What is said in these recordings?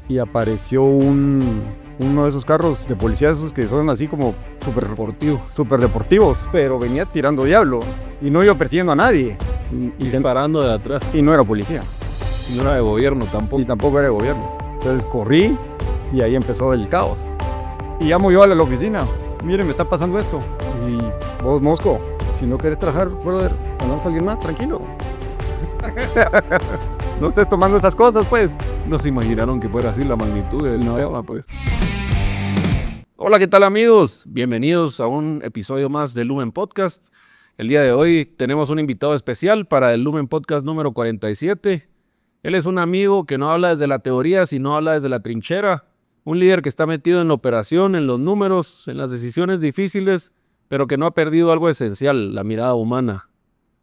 y apareció uno de esos carros de policía, esos que son así como super deportivos, pero venía tirando diablo y no iba persiguiendo a nadie. Y disparando de atrás. Y no era policía. Y no era de gobierno tampoco. Y tampoco era de gobierno. Entonces corrí y ahí empezó el caos. Y llamo yo a la oficina. Miren, me está pasando esto. Y vos, Mosco, si no querés trabajar, brother, andamos a alguien más, tranquilo. No estés tomando esas cosas, pues. No se imaginaron que fuera así la magnitud del tema, pues. Hola, ¿qué tal, amigos? Bienvenidos a un episodio más del Lumen Podcast. El día de hoy tenemos un invitado especial para el Lumen Podcast número 47. Él es un amigo que no habla desde la teoría, sino habla desde la trinchera. Un líder que está metido en la operación, en los números, en las decisiones difíciles, pero que no ha perdido algo esencial, la mirada humana.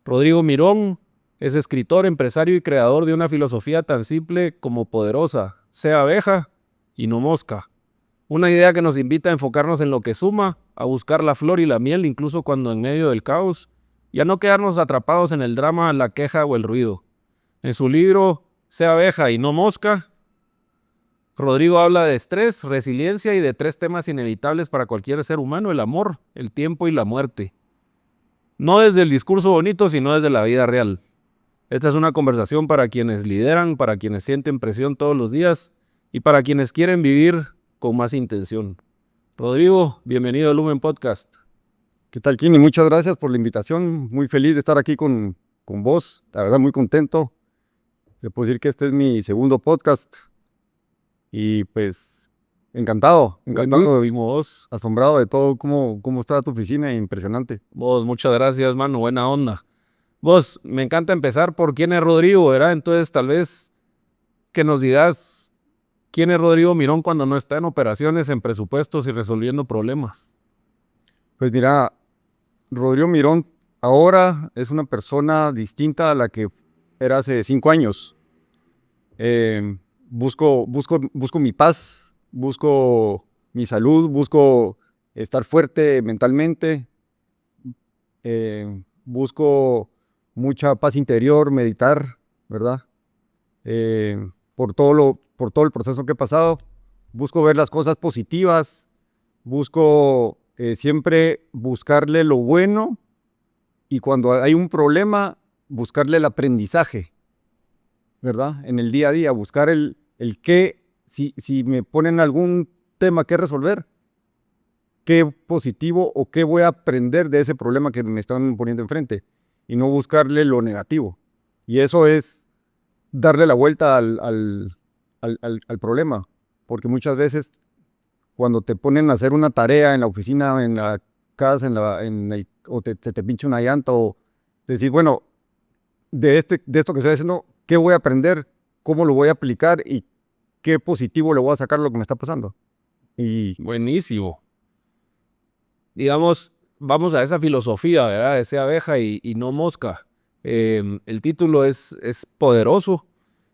Rodrigo Mirón es escritor, empresario y creador de una filosofía tan simple como poderosa: sea abeja y no mosca. Una idea que nos invita a enfocarnos en lo que suma, a buscar la flor y la miel incluso cuando en medio del caos, y a no quedarnos atrapados en el drama, la queja o el ruido. En su libro Sea abeja y no mosca, Rodrigo habla de estrés, resiliencia y de 3 temas inevitables para cualquier ser humano: el amor, el tiempo y la muerte. No desde el discurso bonito, sino desde la vida real. Esta es una conversación para quienes lideran, para quienes sienten presión todos los días y para quienes quieren vivir con más intención. Rodrigo, bienvenido al Lumen Podcast. ¿Qué tal, Kini? Muchas gracias por la invitación. Muy feliz de estar aquí con vos. La verdad, muy contento. Te puedo decir que este es mi segundo podcast. Y pues, encantado Vos, asombrado de todo cómo está tu oficina, impresionante. muchas gracias, mano, buena onda. Vos, me encanta empezar por quién es Rodrigo, ¿verdad? Entonces, tal vez que nos digas quién es Rodrigo Mirón cuando no está en operaciones, en presupuestos y resolviendo problemas. Pues mira, Rodrigo Mirón ahora es una persona distinta a la que era hace 5 años. Busco mi paz, busco mi salud, busco estar fuerte mentalmente, busco mucha paz interior, meditar, ¿verdad? Por todo el proceso que he pasado, busco ver las cosas positivas, busco siempre buscarle lo bueno, y cuando hay un problema, buscarle el aprendizaje, ¿verdad? En el día a día, buscar el qué, si me ponen algún tema que resolver, qué positivo o qué voy a aprender de ese problema que me están poniendo enfrente, y no buscarle lo negativo. Y eso es darle la vuelta al problema, porque muchas veces cuando te ponen a hacer una tarea en la oficina, en la casa, o se te pincha una llanta, o decir, bueno, de esto que estoy haciendo, ¿qué voy a aprender? ¿Cómo lo voy a aplicar? ¿Y qué positivo le voy a sacar a lo que me está pasando? Y Buenísimo. Digamos, vamos a esa filosofía, ¿verdad? De sea abeja y no mosca. El título es poderoso.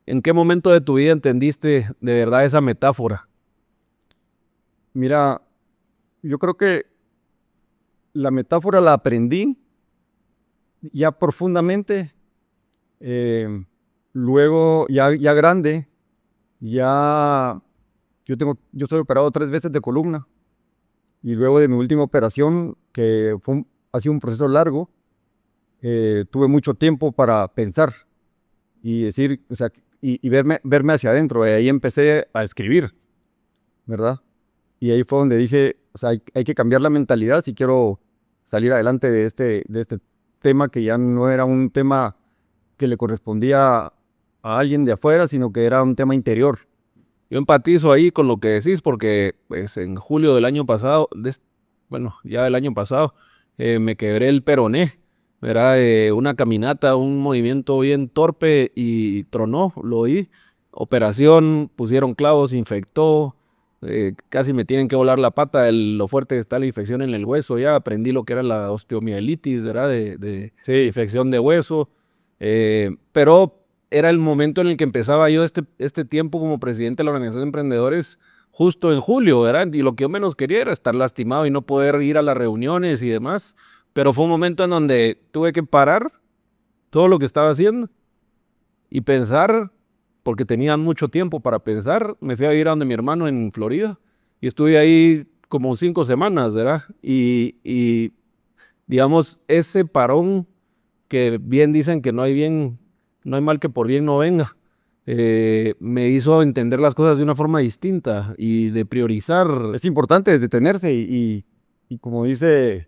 ¿En qué momento de tu vida entendiste de verdad esa metáfora? mira, yo creo que la metáfora la aprendí ya profundamente, luego ya grande, yo estoy operado 3 veces de columna, y luego de mi última operación, que ha sido un proceso largo, tuve mucho tiempo para pensar y decir, o sea, y verme hacia adentro, y ahí empecé a escribir, ¿verdad? Y ahí fue donde dije, o sea, hay que cambiar la mentalidad si quiero salir adelante de este tema, que ya no era un tema que le correspondía a alguien de afuera, sino que era un tema interior. Yo empatizo ahí con lo que decís porque pues, en julio del año pasado, ya del año pasado, me quebré el peroné, ¿verdad? Una caminata, un movimiento bien torpe y tronó, lo oí. Operación, pusieron clavos, infectó, casi me tienen que volar la pata de lo fuerte que está la infección en el hueso. Ya aprendí lo que era la osteomielitis, ¿verdad? De Sí. infección de hueso, pero era el momento en el que empezaba yo este tiempo como presidente de la Organización de Emprendedores, justo en julio, ¿verdad? Y lo que yo menos quería era estar lastimado y no poder ir a las reuniones y demás. Pero fue un momento en donde tuve que parar todo lo que estaba haciendo y pensar porque tenía mucho tiempo para pensar, me fui a vivir a donde mi hermano en Florida y estuve ahí como 5 semanas, ¿verdad? Y digamos, ese parón que bien dicen que no hay mal que por bien no venga, me hizo entender las cosas de una forma distinta y de priorizar. Es importante detenerse y como dice,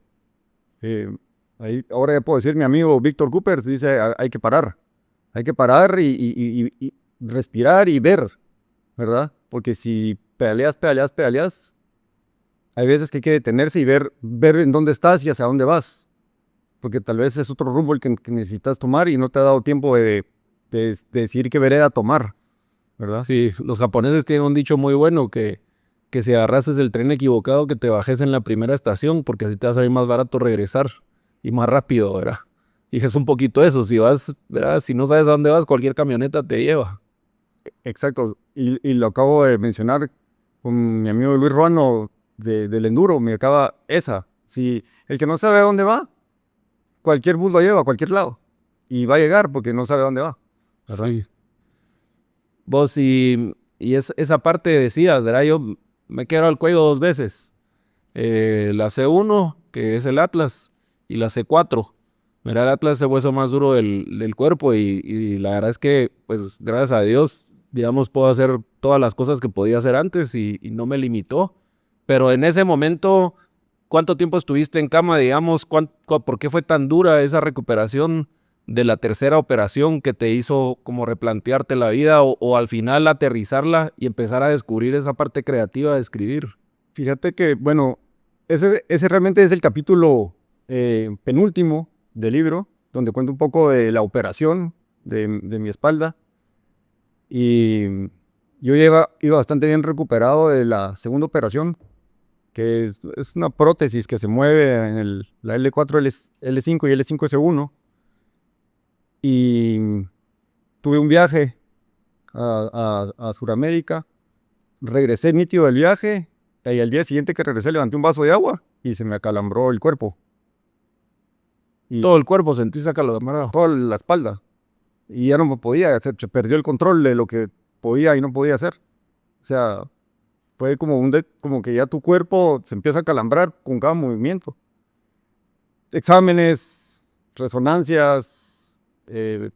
ahí, ahora ya puedo decir mi amigo Víctor Coopers, dice, hay que parar. Hay que parar y respirar y ver, ¿verdad? Porque si pedaleas, hay veces que hay que detenerse y ver en dónde estás y hacia dónde vas. Porque tal vez es otro rumbo el que necesitas tomar y no te ha dado tiempo de decidir qué vereda tomar, ¿verdad? Sí, los japoneses tienen un dicho muy bueno que si agarrases el tren equivocado, que te bajes en la primera estación, porque así te va a salir más barato regresar y más rápido, ¿verdad? Y es un poquito eso, si vas, ¿verdad? Si no sabes a dónde vas, cualquier camioneta te lleva. Exacto. Y lo acabo de mencionar con mi amigo Luis Ruano del Enduro, me acaba esa. Si el que no sabe a dónde va, cualquier bus lo lleva a cualquier lado. Y va a llegar porque no sabe a dónde va, ¿verdad? Sí. Vos esa parte decías, ¿verdad? Yo me quedo al cuello 2 veces. La C1, que es el Atlas, y la C4. Mira, el Atlas es el hueso más duro del cuerpo y la verdad es que, pues, gracias a Dios, digamos, puedo hacer todas las cosas que podía hacer antes y no me limitó. Pero en ese momento, ¿cuánto tiempo estuviste en cama, digamos? ¿Por qué fue tan dura esa recuperación de la tercera operación que te hizo como replantearte la vida o al final aterrizarla y empezar a descubrir esa parte creativa de escribir? Fíjate que, bueno, ese realmente es el capítulo penúltimo del libro, donde cuento un poco de la operación de mi espalda. Y yo iba bastante bien recuperado de la segunda operación, que es una prótesis que se mueve en la L4, L5 y L5S1. Y tuve un viaje a Sudamérica, regresé nítido del viaje, y al día siguiente que regresé levanté un vaso de agua y se me acalambró el cuerpo. Y Todo el cuerpo sentiste acalorado. toda la espalda. Y ya no me podía, se perdió el control de lo que podía y no podía hacer. O sea, fue como como que ya tu cuerpo se empieza a calambrar con cada movimiento. Exámenes, resonancias,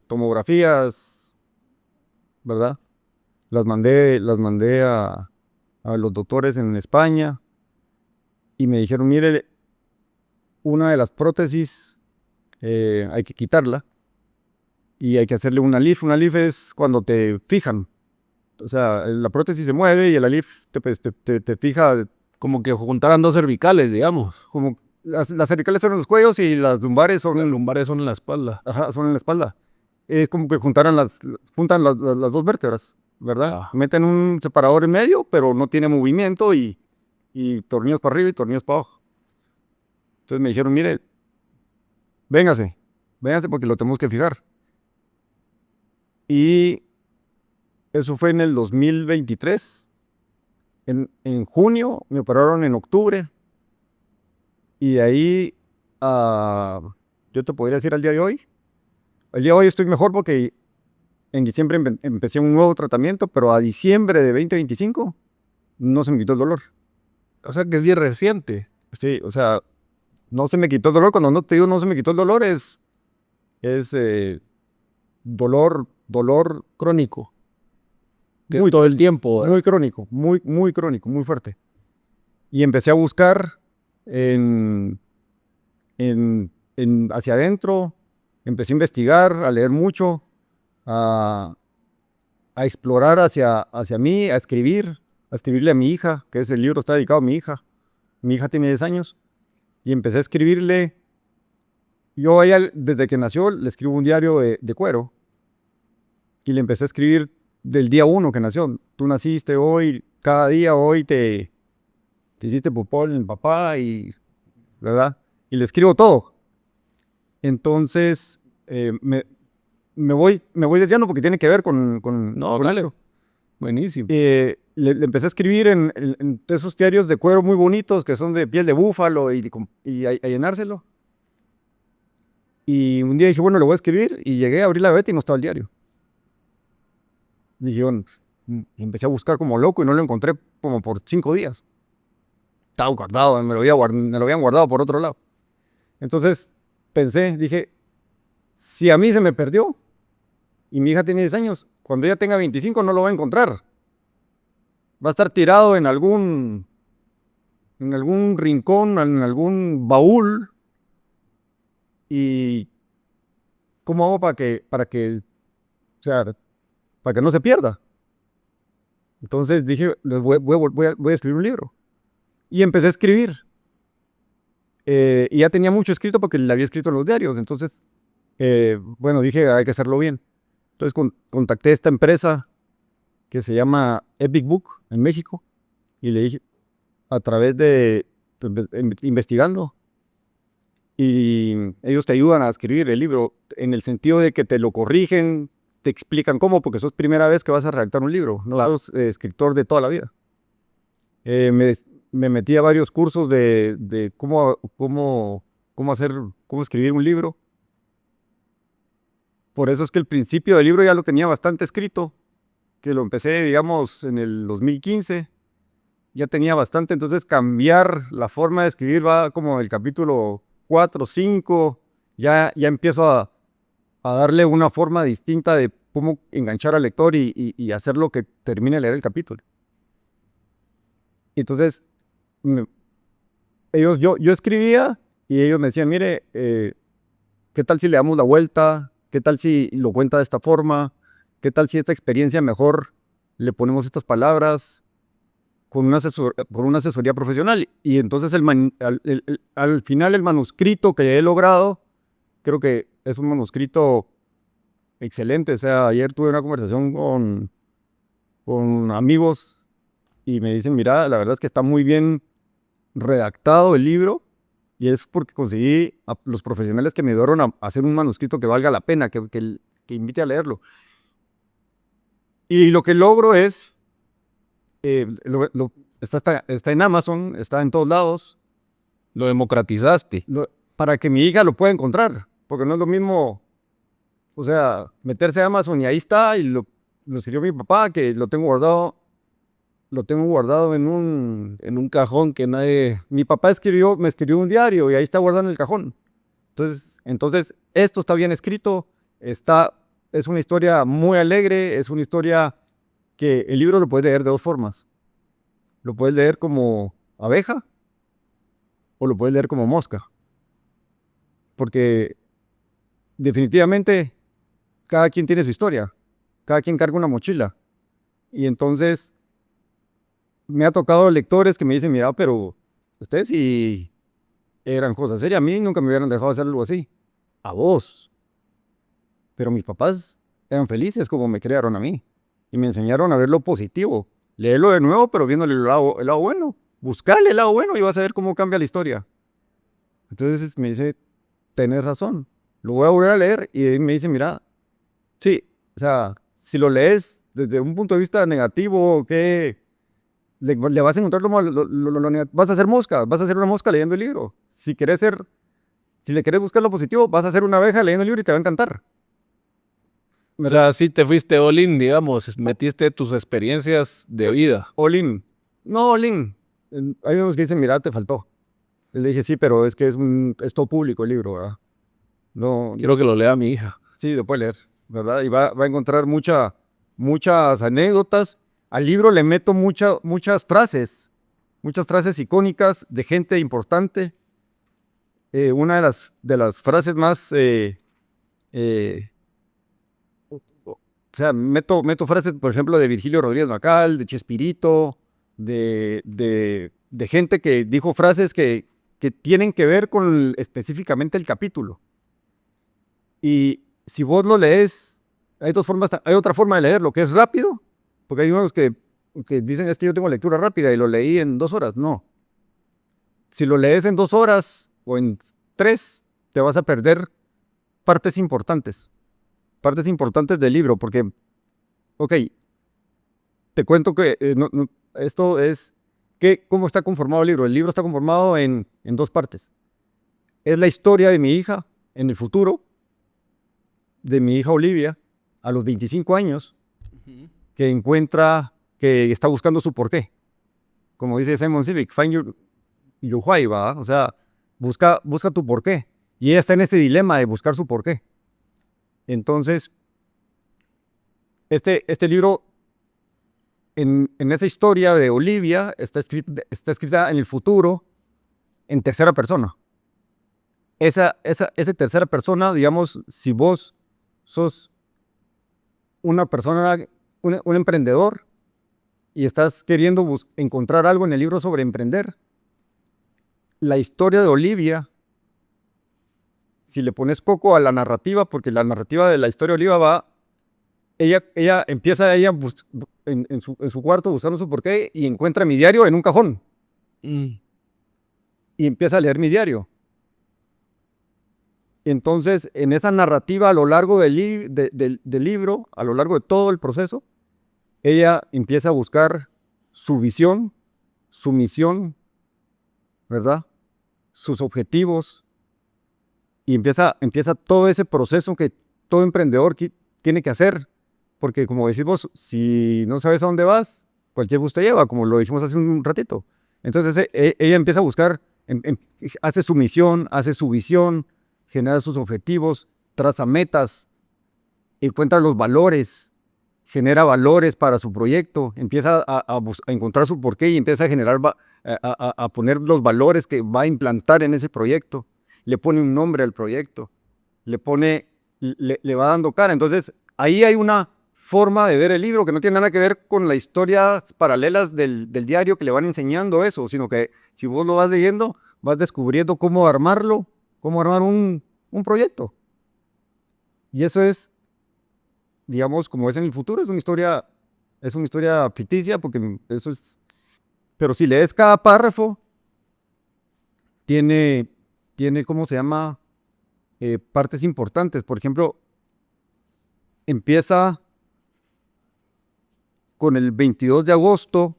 tomografías, ¿verdad? Las mandé a los doctores en España y me dijeron, mire, una de las prótesis hay que quitarla y hay que hacerle una LIF. Una LIF es cuando te fijan. O sea, la prótesis se mueve y el LIF te fija. Como que juntaran 2 cervicales, digamos. Como las cervicales son en los cuellos y las lumbares Las lumbares son en la espalda. ajá, son en la espalda. Es como que juntan las 2 vértebras, ¿verdad? Ah. Meten un separador en medio, pero no tiene movimiento y tornillos para arriba y tornillos para abajo. Entonces me dijeron, mire, véngase porque lo tenemos que fijar. Y eso fue en el 2023. En junio, me operaron en octubre. Y de ahí, yo te podría decir al día de hoy. El día de hoy estoy mejor porque en diciembre empecé un nuevo tratamiento, pero a diciembre de 2025 no se me quitó el dolor. O sea que es bien reciente. Sí, o sea, no se me quitó el dolor. Cuando no te digo no se me quitó el dolor, es dolor Crónico. Que muy, todo el tiempo. muy crónico, muy crónico, muy fuerte. Y empecé a buscar hacia adentro, empecé a investigar, a leer mucho, a explorar hacia mí, a escribirle a mi hija, que ese libro está dedicado a mi hija. Mi hija tiene 10 años. Y empecé a escribirle. Yo a ella, desde que nació, le escribo un diario de cuero. Y le empecé a escribir del día 1 que nació. Tú naciste hoy, cada día hoy te hiciste popó en el papá, y, ¿verdad? Y le escribo todo. Entonces, me voy desviando porque tiene que ver con dale. esto. Buenísimo. Le empecé a escribir en esos diarios de cuero muy bonitos que son de piel de búfalo y a llenárselo. Y un día dije, bueno, le voy a escribir y llegué a abrir la gaveta y no estaba el diario. Dije, bueno, empecé a buscar como loco y no lo encontré como por 5 días. Estaba guardado, me lo habían guardado por otro lado. Entonces pensé, dije, si a mí se me perdió y mi hija tiene 10 años, cuando ella tenga 25 no lo va a encontrar. Va a estar tirado en algún rincón, en algún baúl. ¿Y cómo hago o sea, para que no se pierda? Entonces dije, voy a escribir un libro. Y empecé a escribir. Y ya tenía mucho escrito porque le había escrito en los diarios. Entonces, bueno, dije, hay que hacerlo bien. Entonces contacté a esta empresa que se llama Epic Book en México. Y le dije, a través de investigando. Y ellos te ayudan a escribir el libro en el sentido de que te lo corrigen, te explican cómo, porque eso es primera vez que vas a redactar un libro. No sos escritor de toda la vida. Me metí a varios cursos de cómo escribir un libro. Por eso es que el principio del libro ya lo tenía bastante escrito, que lo empecé, digamos, en el 2015. Ya tenía bastante, entonces cambiar la forma de escribir va como el capítulo 4, 5, ya empiezo a darle una forma distinta de cómo enganchar al lector y hacerlo que termine de leer el capítulo. Entonces, yo escribía y ellos me decían, mire, ¿qué tal si le damos la vuelta? ¿Qué tal si lo cuenta de esta forma? ¿Qué tal si esta experiencia mejor le ponemos estas palabras? Con una asesoría profesional. Y entonces al final el manuscrito que he logrado, creo que es un manuscrito excelente. O sea, ayer tuve una conversación con amigos y me dicen, mira, la verdad es que está muy bien redactado el libro y es porque conseguí a los profesionales que me ayudaron a hacer un manuscrito que valga la pena, que invite a leerlo. Y lo que logro es está en Amazon, está en todos lados. Lo democratizaste. Para que mi hija lo pueda encontrar, porque no es lo mismo, o sea, meterse a Amazon y ahí está, y lo escribió mi papá, que lo tengo guardado en un cajón que nadie... Mi papá me escribió un diario y ahí está guardado en el cajón. Entonces esto está bien escrito, es una historia muy alegre, es una historia que el libro lo puedes leer de dos formas. Lo puedes leer como abeja o lo puedes leer como mosca. Porque definitivamente cada quien tiene su historia, cada quien carga una mochila. Y entonces me ha tocado lectores que me dicen, mira, pero ustedes sí eran cosas serias, a mí nunca me hubieran dejado hacer algo así. A vos. Pero mis papás eran felices como me crearon a mí. Y me enseñaron a ver lo positivo. Léelo de nuevo, pero viéndole el lado bueno. Buscarle el lado bueno y vas a ver cómo cambia la historia. Entonces me dice, tenés razón. Lo voy a volver a leer y me dice, mira, sí, o sea, si lo lees desde un punto de vista negativo, que le vas a encontrar vas a ser mosca, vas a ser una mosca leyendo el libro. Si le querés buscar lo positivo, vas a ser una abeja leyendo el libro y te va a encantar. O sea, sí te fuiste all in, digamos, metiste tus experiencias de vida. All in. No, all in. Hay unos que dicen, mira, te faltó. Le dije, sí, pero es que es todo público el libro, ¿verdad? No, Quiero que lo lea mi hija. sí, lo puede leer, ¿verdad? Y va a encontrar muchas anécdotas. Al libro le meto muchas frases icónicas de gente importante. Una de las frases más... o sea, meto frases, por ejemplo, de Virgilio Rodríguez Macal, de Chespirito, de gente que dijo frases que tienen que ver con específicamente el capítulo. Y si vos lo lees, hay otra forma de leerlo, que es rápido, porque hay unos que dicen, es que yo tengo lectura rápida y lo leí en 2 horas. No. Si lo lees en 2 horas o en 3, te vas a perder partes importantes del libro, porque, ok, te cuento que esto es, ¿cómo está conformado el libro? El libro está conformado en 2 partes. Es la historia de mi hija en el futuro, de mi hija Olivia, a los 25 años, que encuentra, que está buscando su porqué. Como dice Simon Sinek, find your why, ¿va? O sea, busca tu porqué. Y ella está en ese dilema de buscar su porqué. Entonces, este libro, en esa historia de Olivia, está escrita en el futuro, en tercera persona. Esa tercera persona, digamos, si vos sos una persona, un emprendedor, y estás queriendo encontrar algo en el libro sobre emprender, la historia de Olivia, si le pones coco a la narrativa, porque la narrativa de la historia de Olivia va, ella empieza en su cuarto buscando su porqué y encuentra mi diario en un cajón. Y empieza a leer mi diario. Entonces, en esa narrativa a lo largo del libro, a lo largo de todo el proceso, ella empieza a buscar su visión, su misión, ¿verdad? Sus objetivos, y empieza todo ese proceso que todo emprendedor tiene que hacer, porque como decimos, si no sabes a dónde vas, cualquier bus te lleva, como lo dijimos hace un ratito. Entonces ella empieza a buscar, hace su misión, hace su visión, genera sus objetivos, traza metas, encuentra los valores, genera valores para su proyecto, empieza a encontrar su porqué y empieza a generar, a poner los valores que va a implantar en ese proyecto. Le pone un nombre al proyecto, le va dando cara. Entonces, ahí hay una forma de ver el libro que no tiene nada que ver con las historias paralelas del diario que le van enseñando eso, sino que si vos lo vas leyendo, vas descubriendo cómo armarlo, cómo armar un proyecto. Y eso es, digamos, como es en el futuro, es una historia ficticia, porque eso es, pero si lees cada párrafo, tiene ¿cómo se llama? Partes importantes. Por ejemplo, empieza con el 22 de agosto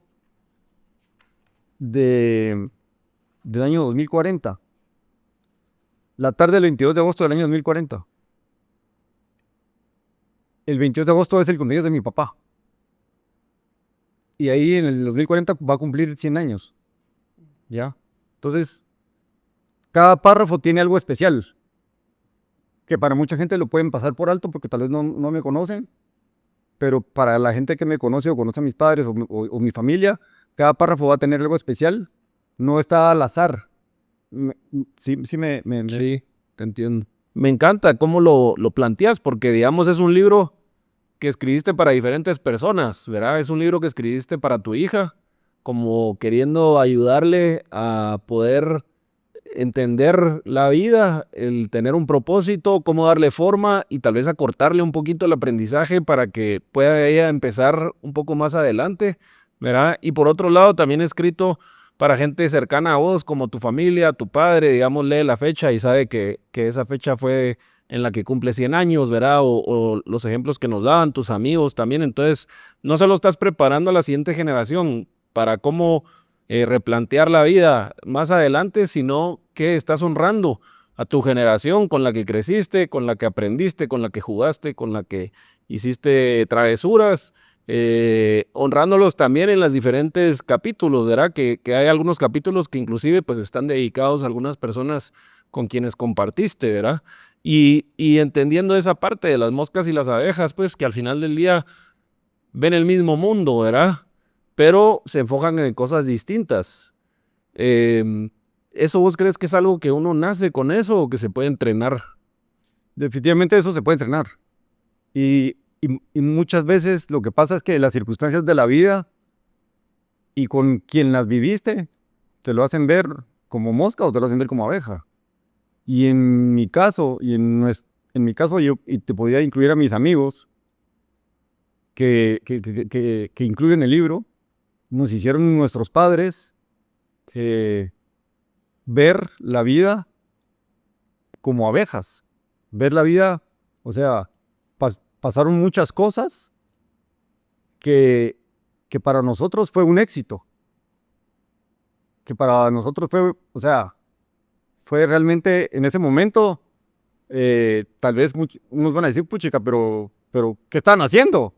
del año 2040. La tarde del 22 de agosto del año 2040. El 22 de agosto es el cumpleaños de mi papá. Y ahí en el 2040 va a cumplir 100 años. ¿Ya? Entonces, cada párrafo tiene algo especial, que para mucha gente lo pueden pasar por alto porque tal vez no me conocen, pero para la gente que me conoce o conoce a mis padres o mi familia, cada párrafo va a tener algo especial, no está al azar. Sí, te entiendo. Me encanta cómo lo planteas, porque digamos es un libro que escribiste para diferentes personas, ¿verdad? Es un libro que escribiste para tu hija, como queriendo ayudarle a poder entender la vida, el tener un propósito, cómo darle forma y tal vez acortarle un poquito el aprendizaje para que pueda ella empezar un poco más adelante, ¿verdad? Y por otro lado también escrito para gente cercana a vos, como tu familia, tu padre, digamos, lee la fecha y sabe que esa fecha fue en la que cumple 100 años, ¿verdad? O los ejemplos que nos daban tus amigos también. Entonces, no solo estás preparando a la siguiente generación para cómo replantear la vida más adelante, sino que estás honrando a tu generación con la que creciste, con la que aprendiste, con la que jugaste, con la que hiciste travesuras, honrándolos también en los diferentes capítulos, ¿verdad? Que hay algunos capítulos que inclusive pues están dedicados a algunas personas con quienes compartiste, ¿verdad? Y entendiendo esa parte de las moscas y las abejas, pues que al final del día ven el mismo mundo, ¿verdad? Pero se enfocan en cosas distintas. ¿Eso vos crees que es algo que uno nace con eso o que se puede entrenar? Definitivamente eso se puede entrenar. Y muchas veces lo que pasa es que las circunstancias de la vida y con quien las viviste te lo hacen ver como mosca o te lo hacen ver como abeja. Y en mi caso, yo te podría incluir a mis amigos que incluyen el libro, nos hicieron nuestros padres ver la vida como abejas, ver la vida, o sea, pasaron muchas cosas que para nosotros fue un éxito, que para nosotros fue, o sea, fue realmente en ese momento, tal vez unos van a decir, puchica, pero ¿qué están haciendo?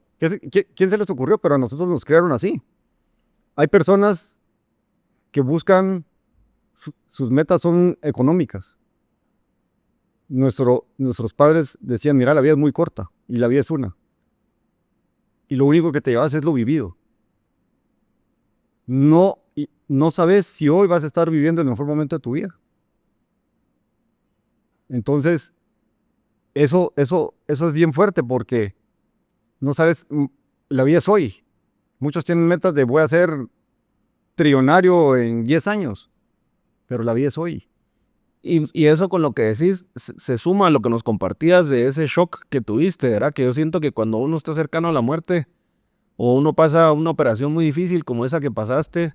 ¿Quién se les ocurrió? Pero a nosotros nos crearon así. Hay personas que buscan, sus metas son económicas. Nuestros padres decían, mira, la vida es muy corta y la vida es una. Y lo único que te llevas es lo vivido. No sabes si hoy vas a estar viviendo el mejor momento de tu vida. Entonces, eso es bien fuerte porque no sabes, la vida es hoy. Muchos tienen metas de voy a ser trillonario en 10 años, pero la vida es hoy. Y eso con lo que decís se suma a lo que nos compartías de ese shock que tuviste, ¿verdad? Que yo siento que cuando uno está cercano a la muerte o uno pasa una operación muy difícil como esa que pasaste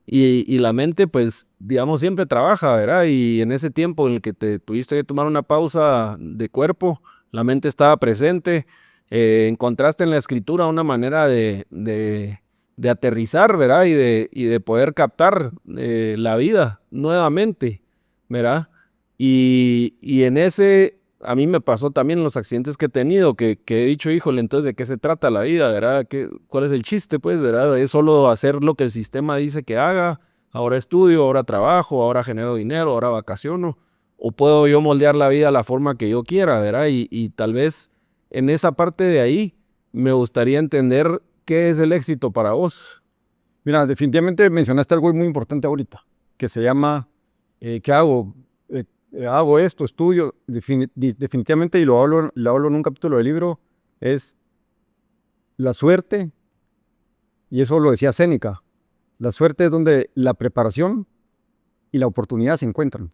y la mente, pues, digamos, siempre trabaja, ¿verdad? Y en ese tiempo en el que te tuviste que tomar una pausa de cuerpo, la mente estaba presente, encontraste en la escritura una manera de aterrizar, ¿verdad? Y de poder captar la vida nuevamente, ¿verdad? Y en ese, a mí me pasó también en los accidentes que he tenido, que he dicho, híjole, entonces, ¿de qué se trata la vida, verdad? ¿Cuál es el chiste, pues, verdad? Es solo hacer lo que el sistema dice que haga. Ahora estudio, ahora trabajo, ahora genero dinero, ahora vacaciono. O puedo yo moldear la vida a la forma que yo quiera, ¿verdad? Y tal vez en esa parte de ahí me gustaría entender qué es el éxito para vos. Mira, definitivamente mencionaste algo muy importante ahorita, que se llama, ¿qué hago? Hago esto, estudio. Definitivamente, y lo hablo en un capítulo del libro, es la suerte, y eso lo decía Séneca, la suerte es donde la preparación y la oportunidad se encuentran.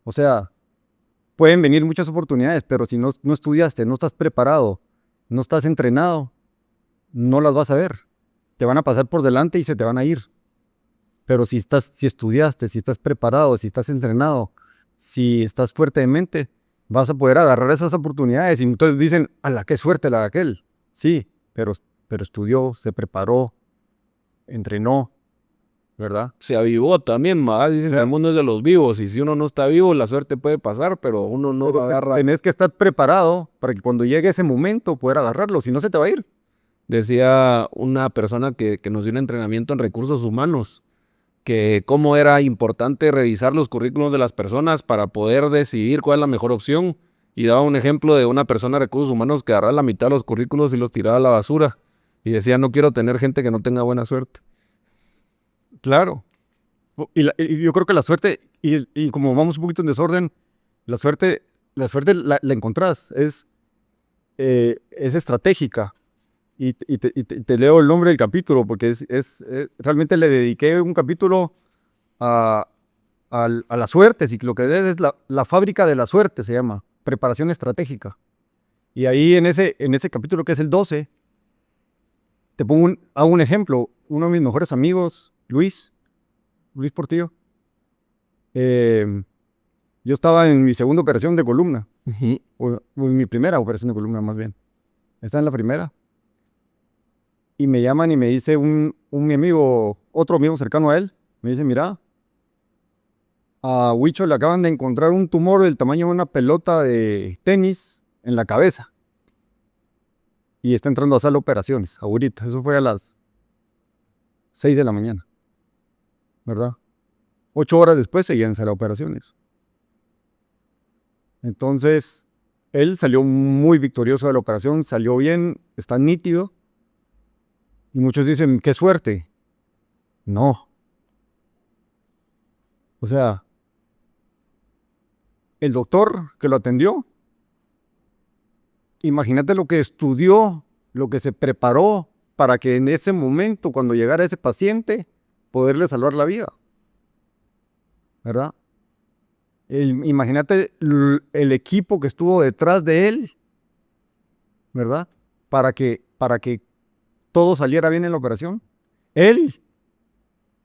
O sea, pueden venir muchas oportunidades, pero si no estudiaste, no estás preparado, no estás entrenado, no las vas a ver. Te van a pasar por delante y se te van a ir. Pero si estudiaste, si estás preparado, si estás entrenado, si estás fuerte de mente, vas a poder agarrar esas oportunidades. Y entonces dicen, ¡ala, qué suerte la de aquel! Sí, pero estudió, se preparó, entrenó, ¿verdad? Se avivó también, ¿va? Dicen que el mundo es de los vivos, y si uno no está vivo, la suerte puede pasar, pero uno no Pero agarra. tenés que estar preparado para que cuando llegue ese momento poder agarrarlo, si no se te va a ir. Decía una persona que nos dio un entrenamiento en recursos humanos, que cómo era importante revisar los currículos de las personas para poder decidir cuál es la mejor opción. Y daba un ejemplo de una persona de recursos humanos que agarraba la mitad de los currículos y los tiraba a la basura. Y decía, no quiero tener gente que no tenga buena suerte. Claro. Y yo creo que la suerte, y como vamos un poquito en desorden, la suerte la encontrás, es estratégica. Y te leo el nombre del capítulo, porque realmente le dediqué un capítulo a la suerte, si lo que es la fábrica de la suerte, se llama, preparación estratégica. Y ahí en ese capítulo, que es el 12, te pongo hago un ejemplo. Uno de mis mejores amigos, Luis Portillo, yo estaba en mi segunda operación de columna, o en mi primera operación de columna más bien. Estaba en la primera. Y me llaman y me dice mi amigo, otro amigo cercano a él, me dice, mira, a Huicho le acaban de encontrar un tumor del tamaño de una pelota de tenis en la cabeza. Y está entrando a sala de operaciones, ahorita. Eso fue a las 6 de la mañana, ¿verdad? 8 horas después seguían en sala de operaciones. Entonces, él salió muy victorioso de la operación, salió bien, está nítido. Y muchos dicen, qué suerte. No. O sea, el doctor que lo atendió, imagínate lo que estudió, lo que se preparó para que en ese momento, cuando llegara ese paciente, poderle salvar la vida. ¿Verdad? Imagínate el equipo que estuvo detrás de él, ¿verdad? Para que todo saliera bien en la operación. Él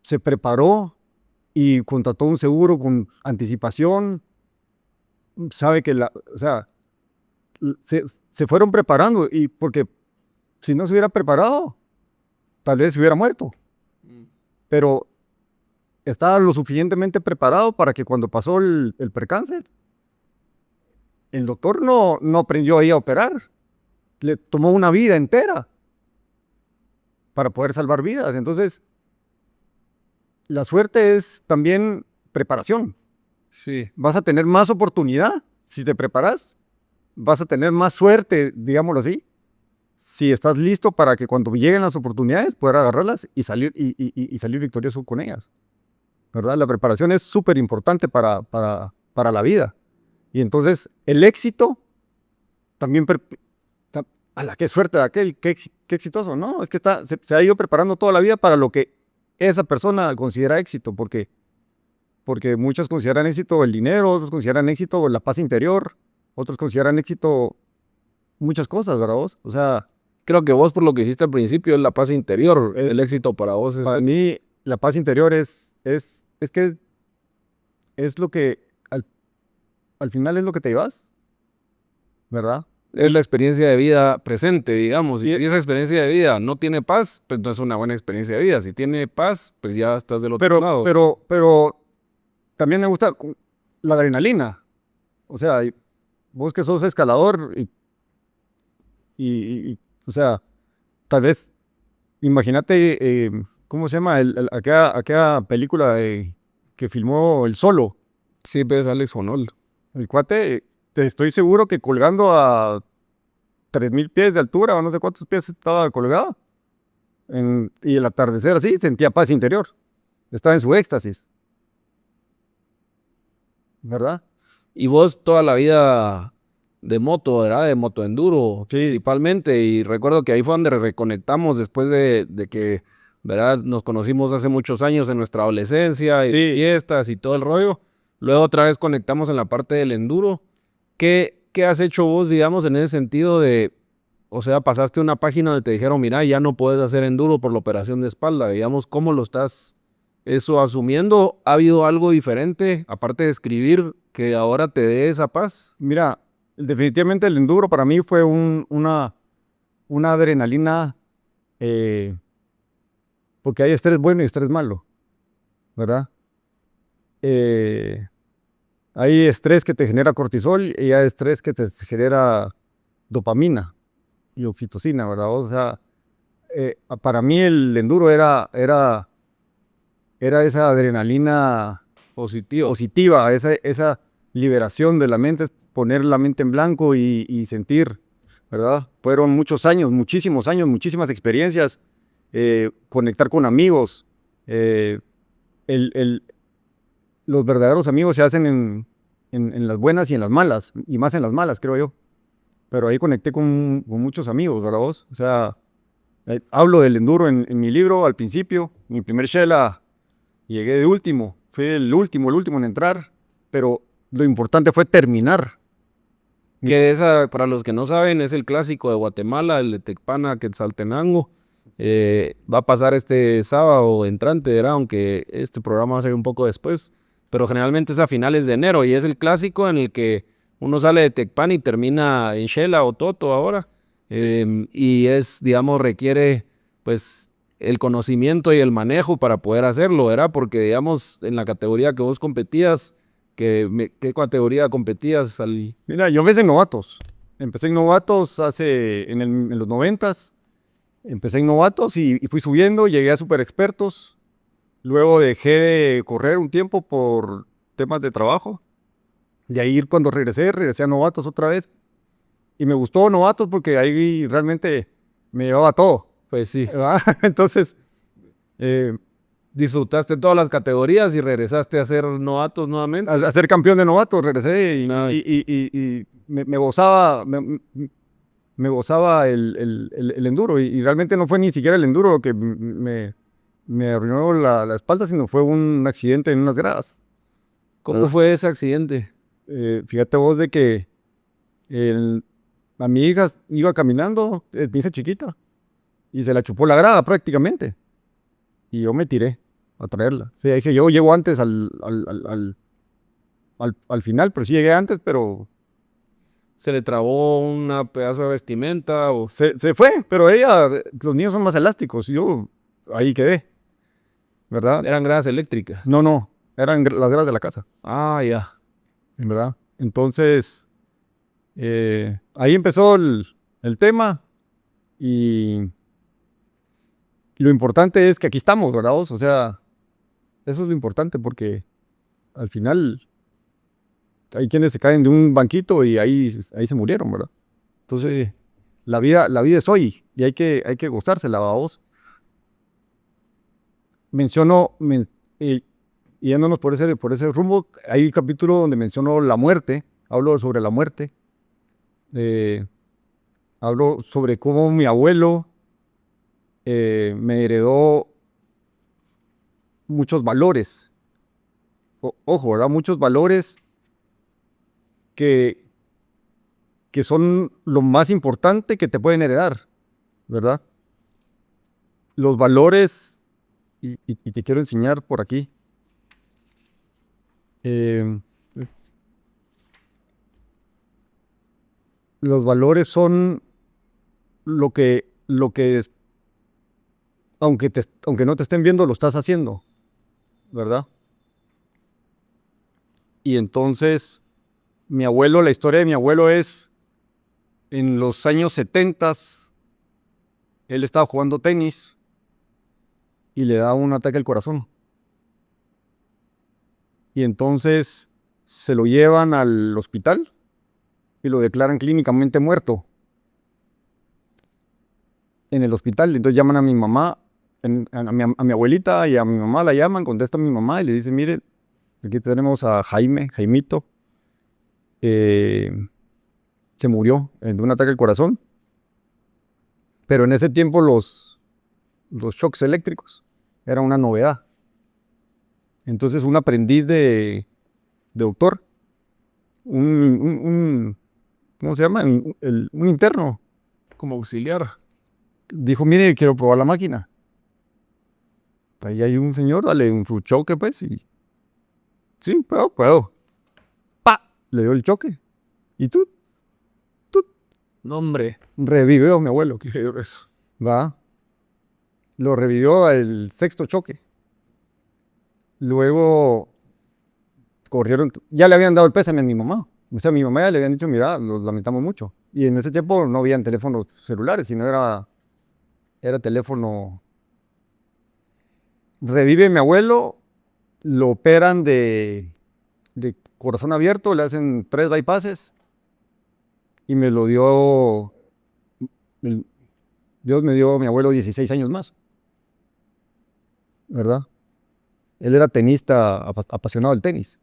se preparó y contrató un seguro con anticipación. Sabe que o sea, se fueron preparando, y porque si no se hubiera preparado, tal vez se hubiera muerto. Pero estaba lo suficientemente preparado para que cuando pasó el percance, el doctor no aprendió ahí a operar. le tomó una vida entera para poder salvar vidas. Entonces, la suerte es también preparación. Sí. Vas a tener más oportunidad si te preparas. Vas a tener más suerte, digámoslo así, si estás listo para que cuando lleguen las oportunidades puedas agarrarlas y salir, y salir victorioso con ellas. ¿Verdad? La preparación es súper importante para la vida. Y entonces el éxito también... ¡Qué suerte de aquel! ¡Qué exitoso! No, es que se ha ido preparando toda la vida para lo que esa persona considera éxito, porque muchos consideran éxito el dinero, otros consideran éxito la paz interior, otros consideran éxito muchas cosas, ¿verdad vos? O sea... Creo que vos, por lo que dijiste al principio, es la paz interior. El éxito para vos es... Para mí, la paz interior es que es lo que al final es lo que te llevas, ¿verdad? Es la experiencia de vida presente, digamos. Y esa experiencia de vida no tiene paz, pues no es una buena experiencia de vida. Si tiene paz, pues ya estás del otro lado. Pero también me gusta la adrenalina. O sea, vos que sos escalador o sea, tal vez, imagínate, ¿cómo se llama? Aquella película que filmó El Solo. Sí, ves Alex Honnold. El cuate, te estoy seguro que colgando a 3,000 pies de altura, o no sé cuántos pies estaba colgado, y el atardecer así, sentía paz interior. Estaba en su éxtasis. ¿Verdad? Y vos toda la vida de moto, ¿verdad? De motoenduro, Sí. Principalmente. Y recuerdo que ahí fue donde reconectamos después de que, ¿verdad? Nos conocimos hace muchos años en nuestra adolescencia, y Sí. fiestas y todo el rollo. Luego otra vez conectamos en la parte del enduro. ¿Qué has hecho vos, digamos, en ese sentido de, o sea, pasaste una página donde te dijeron, mira, ya no puedes hacer enduro por la operación de espalda, digamos, ¿cómo lo estás asumiendo? ¿Ha habido algo diferente, aparte de escribir, que ahora te dé esa paz? Mira, definitivamente el enduro para mí fue una adrenalina, porque hay estrés bueno y estrés malo, ¿verdad? Hay estrés que te genera cortisol y hay estrés que te genera dopamina y oxitocina, ¿verdad? O sea, para mí el enduro era esa adrenalina positiva, esa liberación de la mente, es poner la mente en blanco y sentir, ¿verdad? Fueron muchos años, muchísimos años, muchísimas experiencias, conectar con amigos. Los verdaderos amigos se hacen en las buenas y en las malas, y más en las malas, creo yo. Pero ahí conecté con muchos amigos, ¿verdad vos? O sea, hablo del enduro en mi libro al principio. Mi primer Shela llegué de último, fui el último en entrar, pero lo importante fue terminar. Que esa, para los que no saben, es el clásico de Guatemala, el de Tecpana Quetzaltenango. Va a pasar este sábado entrante, ¿verdad? Aunque este programa va a ser un poco después, pero generalmente es a finales de enero y es el clásico en el que uno sale de Tecpan y termina en Shela o Toto ahora, y es, digamos, requiere pues el conocimiento y el manejo para poder hacerlo, ¿verdad? Porque, digamos, en la categoría que vos competías, ¿qué categoría competías? Mira, yo empecé en novatos. Empecé en novatos en los 90s. Empecé en novatos y fui subiendo, llegué a super expertos. Luego dejé de correr un tiempo por temas de trabajo. De ahí cuando regresé a novatos otra vez. Y me gustó novatos porque ahí realmente me llevaba todo. Pues sí. ¿Verdad? Entonces, disfrutaste todas las categorías y regresaste a ser novatos nuevamente. A ser campeón de novatos regresé y me gozaba, me gozaba el enduro. Y realmente no fue ni siquiera el enduro lo que me arruinó la espalda, sino fue un accidente en unas gradas. ¿Cómo fue ese accidente? Fíjate vos de que a mi hija iba caminando, mi hija chiquita, y se la chupó la grada prácticamente. Y yo me tiré a traerla. O sea, dije, yo llego antes al final, pero sí llegué antes, pero... ¿Se le trabó una pedazo de vestimenta? O... Se fue, pero los niños son más elásticos. Yo ahí quedé, ¿verdad? ¿Eran gradas eléctricas? No, eran las gradas de la casa. Ah, ya. ¿Verdad? Entonces, ahí empezó el el tema y lo importante es que aquí estamos, ¿verdad vos? O sea, eso es lo importante porque al final hay quienes se caen de un banquito y ahí se murieron, ¿verdad? Entonces, la vida es hoy y hay que gozársela, ¿verdad vos? Yéndonos por ese rumbo, hay un capítulo donde menciono la muerte, hablo sobre la muerte, hablo sobre cómo mi abuelo me heredó muchos valores, ojo, ¿verdad? Muchos valores que son lo más importante que te pueden heredar, ¿verdad? Los valores, y te quiero enseñar por aquí. Los valores son lo que aunque no te estén viendo, lo estás haciendo, ¿verdad? Y entonces, la historia de mi abuelo es, en los años 70, él estaba jugando tenis y le da un ataque al corazón. Y entonces se lo llevan al hospital y lo declaran clínicamente muerto en el hospital. Entonces llaman a mi mamá, a mi abuelita y a mi mamá la llaman, contesta a mi mamá y le dice, mire, aquí tenemos a Jaimito, se murió de un ataque al corazón. Pero en ese tiempo los shocks eléctricos era una novedad. Entonces un aprendiz de doctor, ¿cómo se llama? Un interno, Como auxiliar. dijo, mire, quiero probar la máquina. Ahí hay un señor, dale un choque, pues, y sí, puedo. ¡Pa! Le dio el choque. Y tú, No, hombre. revivió a mi abuelo. Qué feo eso. Va. Lo revivió al sexto choque. Luego corrieron, ya le habían dado el pésame a mi mamá. O sea, a mi mamá ya le habían dicho, mira, lo lamentamos mucho. Y en ese tiempo no habían teléfonos celulares, sino era teléfono. Revive mi abuelo, lo operan de corazón abierto, le hacen 3 bypasses y me lo dio, Dios me dio a mi abuelo 16 años más, ¿verdad? Él era tenista, apasionado del tenis.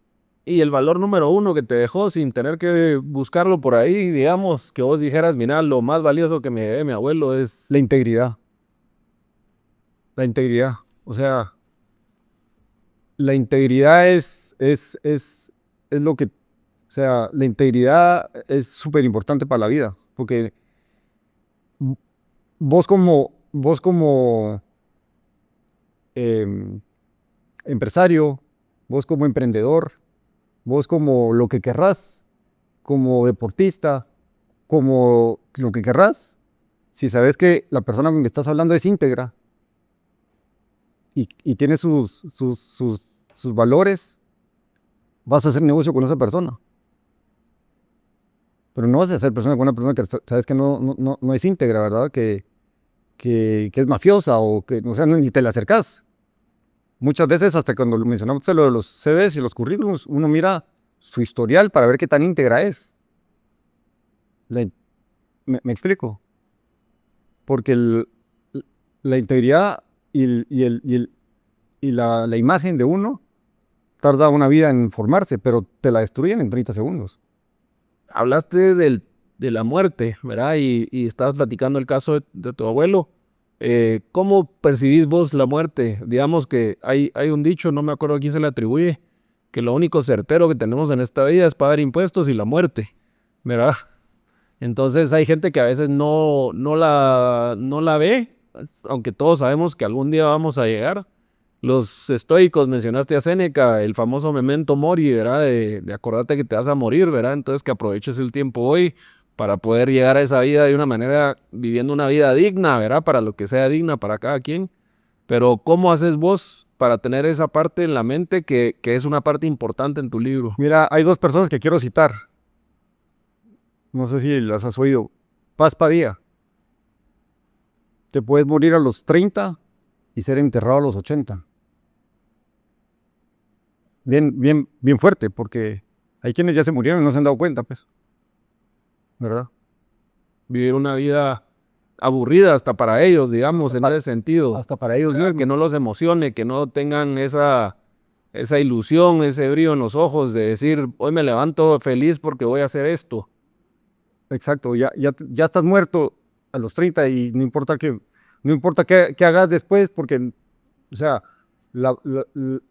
Y el valor número 1 que te dejó sin tener que buscarlo por ahí, digamos, que vos dijeras, mira, lo más valioso que me debe mi abuelo es... La integridad. La integridad. O sea, la integridad es lo que... O sea, la integridad es súper importante para la vida. Porque vos como empresario, vos como emprendedor, vos como lo que querrás, como deportista, como lo que querrás, si sabes que la persona con que estás hablando es íntegra y tiene sus valores, vas a hacer negocio con esa persona. Pero no vas a hacer persona con una persona que sabes que no es íntegra, ¿verdad? Que es mafiosa o que, o sea, ni te le acercas. Muchas veces, hasta cuando mencionamos lo de los CVs y los currículums, uno mira su historial para ver qué tan íntegra es. ¿Me explico? Porque la integridad y la imagen de uno tarda una vida en formarse, pero te la destruyen en 30 segundos. Hablaste de la muerte, ¿verdad? Y estabas platicando el caso de tu abuelo. ¿Cómo percibís vos la muerte? Digamos que hay un dicho, no me acuerdo a quién se le atribuye, que lo único certero que tenemos en esta vida es pagar impuestos y la muerte, ¿verdad? Entonces hay gente que a veces no la ve, aunque todos sabemos que algún día vamos a llegar. Los estoicos, mencionaste a Séneca, el famoso memento mori, ¿verdad? De acordarte que te vas a morir, ¿verdad? Entonces que aproveches el tiempo hoy para poder llegar a esa vida de una manera, viviendo una vida digna, ¿verdad? Para lo que sea digna para cada quien. Pero ¿cómo haces vos para tener esa parte en la mente que es una parte importante en tu libro? Mira, hay 2 personas que quiero citar. No sé si las has oído. Paz Padilla. Te puedes morir a los 30 y ser enterrado a los 80. Bien fuerte, porque hay quienes ya se murieron y no se han dado cuenta, pues. ¿Verdad? Vivir una vida aburrida hasta para ellos, digamos, en ese sentido. Hasta para ellos mismos. Que no los emocione, que no tengan esa ilusión, ese brillo en los ojos de decir, hoy me levanto feliz porque voy a hacer esto. Exacto, ya estás muerto a los 30 y no importa qué hagas después, porque, o sea,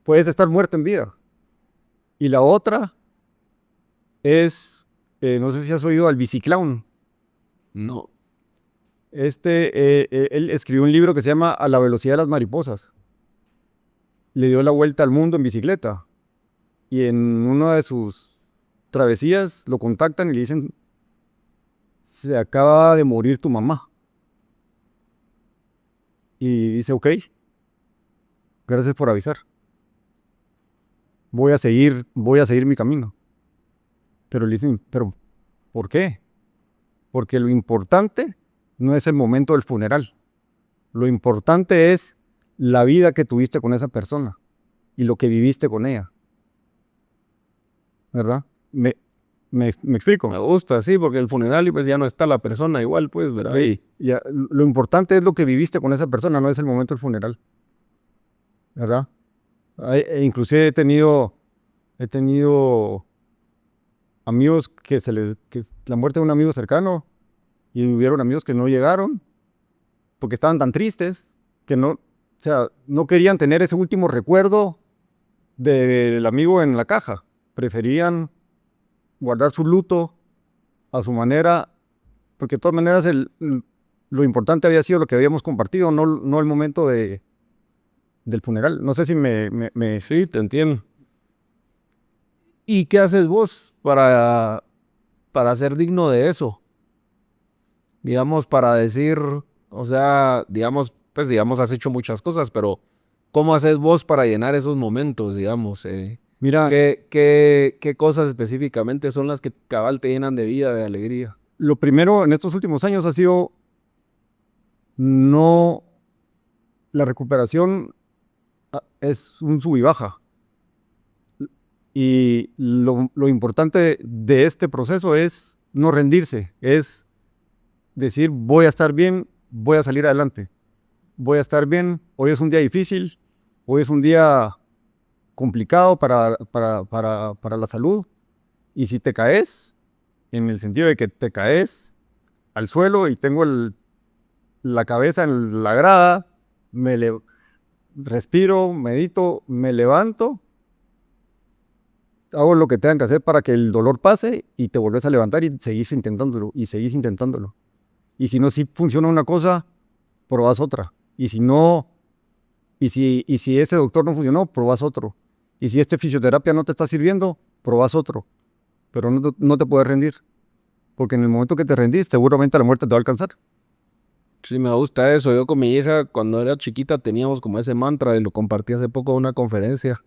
puedes estar muerto en vida. Y la otra es, no sé si has oído al Biciclown. No. Él escribió un libro que se llama A la velocidad de las mariposas. Le dio la vuelta al mundo en bicicleta. Y en una de sus travesías lo contactan y le dicen, se acaba de morir tu mamá. Y dice, ok, gracias por avisar. Voy a seguir mi camino. Pero le dicen, ¿pero por qué? Porque lo importante no es el momento del funeral. Lo importante es la vida que tuviste con esa persona y lo que viviste con ella. ¿Verdad? ¿Me explico? Me gusta, sí, porque el funeral pues ya no está la persona igual, pues, ¿verdad? Sí, lo importante es lo que viviste con esa persona, no es el momento del funeral. ¿Verdad? Inclusive he tenido amigos que la muerte de un amigo cercano, y hubieron amigos que no llegaron porque estaban tan tristes que no querían tener ese último recuerdo del amigo en la caja. Preferían guardar su luto a su manera, porque de todas maneras lo importante había sido lo que habíamos compartido, no el momento del funeral. No sé si Sí, te entiendo. ¿Y qué haces vos para ser digno de eso? Digamos, para decir, o sea, digamos, has hecho muchas cosas, pero ¿cómo haces vos para llenar esos momentos, digamos? Mira, ¿Qué cosas específicamente son las que cabal te llenan de vida, de alegría? lo primero en estos últimos años ha sido la recuperación es un sub y baja. Y lo importante de este proceso es no rendirse, es decir, voy a estar bien, voy a salir adelante, voy a estar bien, hoy es un día difícil, hoy es un día complicado para la salud, y si te caes, en el sentido de que te caes al suelo y tengo la cabeza en la grada, respiro, medito, me levanto, hago lo que tengan que hacer para que el dolor pase y te vuelves a levantar y seguís intentándolo y seguís intentándolo. Y si no, si funciona una cosa, probás otra. Y si no, y si ese doctor no funcionó, probás otro. Y si esta fisioterapia no te está sirviendo, probás otro. Pero no te puedes rendir. Porque en el momento que te rendís, seguramente la muerte te va a alcanzar. Sí, me gusta eso. Yo con mi hija, cuando era chiquita, teníamos como ese mantra, y lo compartí hace poco en una conferencia,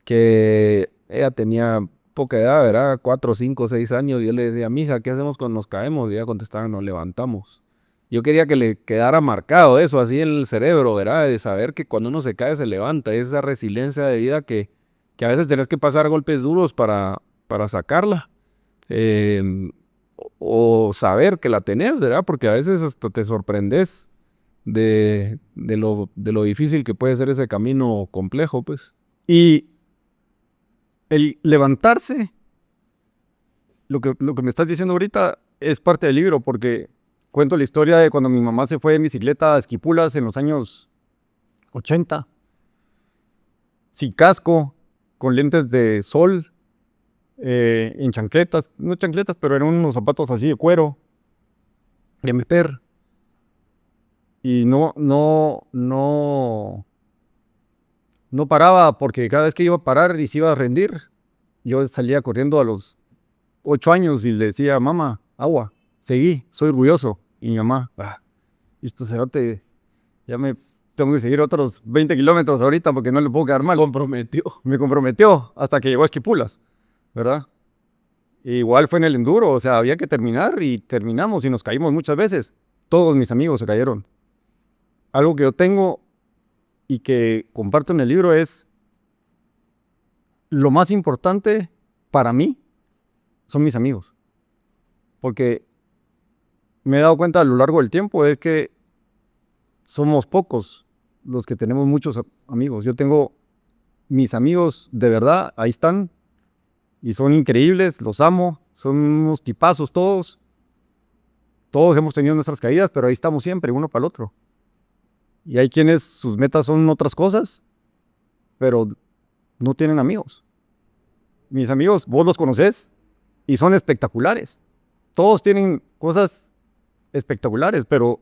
que ella tenía poca edad, ¿verdad? 4, 5, 6 años, y yo le decía, mija, ¿qué hacemos cuando nos caemos? Y ella contestaba, nos levantamos. Yo quería que le quedara marcado eso así en el cerebro, ¿verdad? De saber que cuando uno se cae se levanta, esa resiliencia de vida que a veces tenés que pasar golpes duros para sacarla. O saber que la tenés, ¿verdad? Porque a veces hasta te sorprendes de lo difícil que puede ser ese camino complejo, pues. Y el levantarse, lo que me estás diciendo ahorita, es parte del libro, porque cuento la historia de cuando mi mamá se fue en bicicleta a Esquipulas en los años 80, sin casco, con lentes de sol, en chancletas, no chancletas, pero eran unos zapatos así de cuero, de meter. Y no paraba, porque cada vez que iba a parar y se iba a rendir, yo salía corriendo a los 8 años y le decía, mamá, agua, seguí, soy orgulloso. Y mi mamá, esto cerote, ya me tengo que seguir otros 20 kilómetros ahorita porque no le puedo quedar mal. Comprometió. Me comprometió hasta que llegó a Esquipulas, ¿verdad? Igual fue en el enduro, o sea, había que terminar y terminamos y nos caímos muchas veces. Todos mis amigos se cayeron. Algo que yo tengo y que comparto en el libro es lo más importante para mí son mis amigos. Porque me he dado cuenta a lo largo del tiempo es que somos pocos los que tenemos muchos amigos. Yo tengo mis amigos de verdad, ahí están, y son increíbles, los amo, son unos tipazos todos. Todos hemos tenido nuestras caídas, pero ahí estamos siempre, uno para el otro. Y hay quienes sus metas son otras cosas, pero no tienen amigos. Mis amigos, vos los conocés y son espectaculares. Todos tienen cosas espectaculares, pero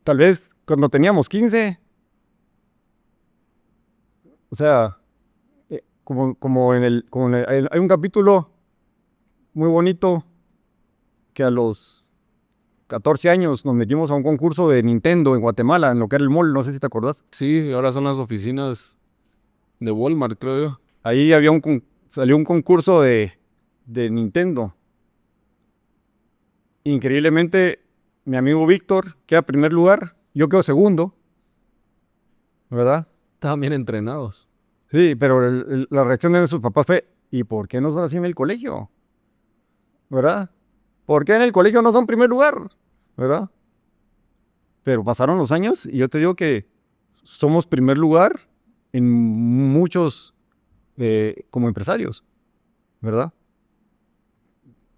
tal vez cuando teníamos 15, o sea, hay un capítulo muy bonito que a los 14 años nos metimos a un concurso de Nintendo en Guatemala, en lo que era el mall, no sé si te acordás. Sí, ahora son las oficinas de Walmart, creo yo. Ahí salió un concurso de Nintendo. Increíblemente, mi amigo Víctor queda primer lugar, yo quedo segundo, ¿verdad? Estaban bien entrenados. Sí, pero la reacción de sus papás fue, ¿y por qué no son así en el colegio? ¿Verdad? ¿Por qué en el colegio no son primer lugar? ¿Verdad? Pero pasaron los años y yo te digo que somos primer lugar en muchos, como empresarios, ¿verdad?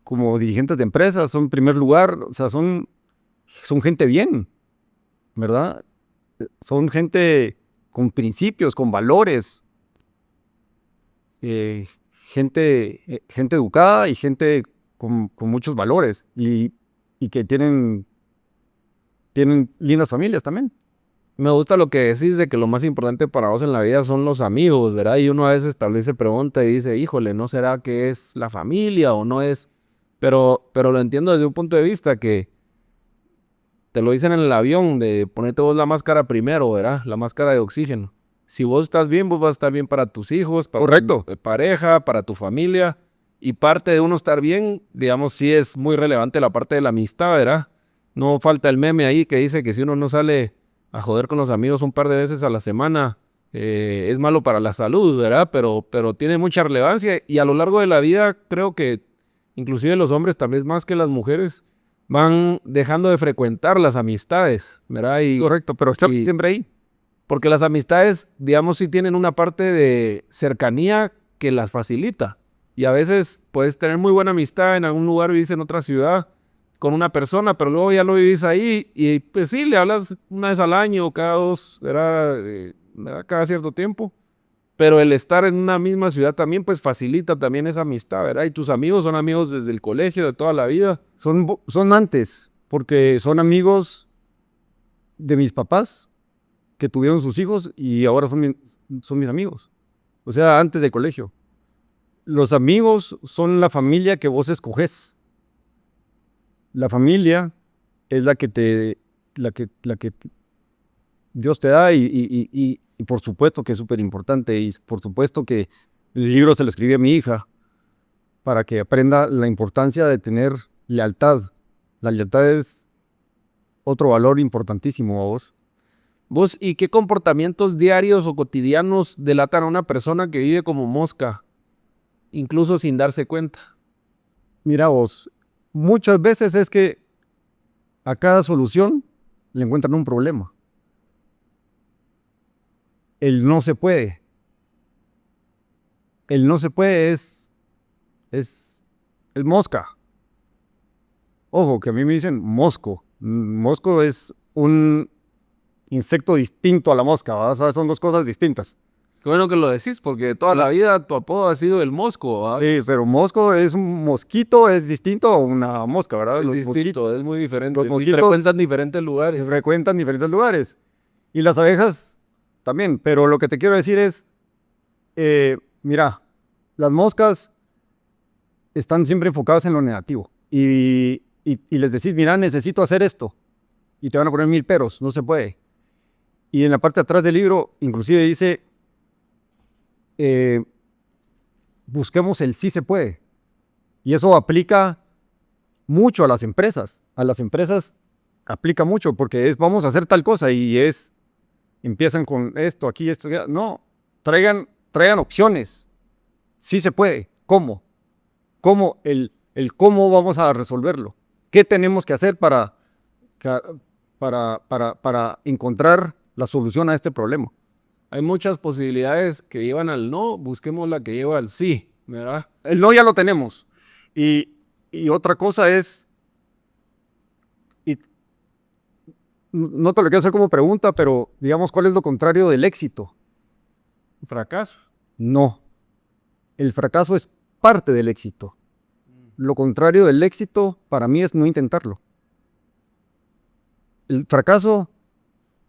Como dirigentes de empresas, son primer lugar, o sea, son gente bien, ¿verdad? Son gente con principios, con valores, gente educada y gente con muchos valores y que tienen lindas familias también. Me gusta lo que decís de que lo más importante para vos en la vida son los amigos, ¿verdad? Y uno a veces tal vez se pregunta y dice, híjole, ¿no será que es la familia o no es? Pero lo entiendo desde un punto de vista que te lo dicen en el avión de ponerte vos la máscara primero, ¿verdad? La máscara de oxígeno. Si vos estás bien, vos vas a estar bien para tus hijos, para Correcto. tu pareja, para tu familia. Y parte de uno estar bien, digamos, sí es muy relevante la parte de la amistad, ¿verdad? No falta el meme ahí que dice que si uno no sale a joder con los amigos un par de veces a la semana, es malo para la salud, ¿verdad? Pero tiene mucha relevancia y a lo largo de la vida creo que inclusive los hombres, tal vez más que las mujeres, van dejando de frecuentar las amistades, ¿verdad? Correcto, pero está siempre ahí. Porque las amistades, digamos, sí tienen una parte de cercanía que las facilita. Y a veces puedes tener muy buena amistad en algún lugar, vivís en otra ciudad con una persona, pero luego ya no vivís ahí y pues sí, le hablas una vez al año, cada dos, ¿verdad? Cada cierto tiempo. Pero el estar en una misma ciudad también pues facilita también esa amistad, ¿verdad? Y tus amigos son amigos desde el colegio, de toda la vida. Son antes, porque son amigos de mis papás que tuvieron sus hijos y ahora son mis amigos. O sea, antes del colegio. Los amigos son la familia que vos escoges. La familia es la que Dios te da y por supuesto que es súper importante y por supuesto que el libro se lo escribí a mi hija para que aprenda la importancia de tener lealtad. La lealtad es otro valor importantísimo a vos. Vos, ¿y qué comportamientos diarios o cotidianos delatan a una persona que vive como mosca, incluso sin darse cuenta? Mira vos, muchas veces es que a cada solución le encuentran un problema. El no se puede. El no se puede es mosca. Ojo, que a mí me dicen mosco. Mosco es un insecto distinto a la mosca, ¿verdad? O sea, son dos cosas distintas. Qué bueno que lo decís, porque toda la vida tu apodo ha sido el mosco, ¿verdad? Sí, pero mosco es un mosquito, es distinto a una mosca, ¿verdad? Es distinto, es muy diferente. Los mosquitos frecuentan diferentes lugares. frecuentan diferentes lugares. Y las abejas también. Pero lo que te quiero decir es, mira, las moscas están siempre enfocadas en lo negativo. Y les decís, mira, necesito hacer esto. Y te van a poner 1000 peros, no se puede. Y en la parte de atrás del libro, inclusive dice, busquemos el sí se puede. Y eso aplica mucho a las empresas. A las empresas aplica mucho porque es vamos a hacer tal cosa y empiezan con esto, aquí, esto. No, traigan opciones. Sí se puede. ¿Cómo? ¿Cómo? El cómo vamos a resolverlo. ¿Qué tenemos que hacer para encontrar la solución a este problema? Hay muchas posibilidades que llevan al no, busquemos la que lleva al sí, ¿verdad? El no ya lo tenemos. Y otra cosa es, y no te lo quiero hacer como pregunta, pero digamos, ¿cuál es lo contrario del éxito? Fracaso. No. El fracaso es parte del éxito. Lo contrario del éxito para mí es no intentarlo. El fracaso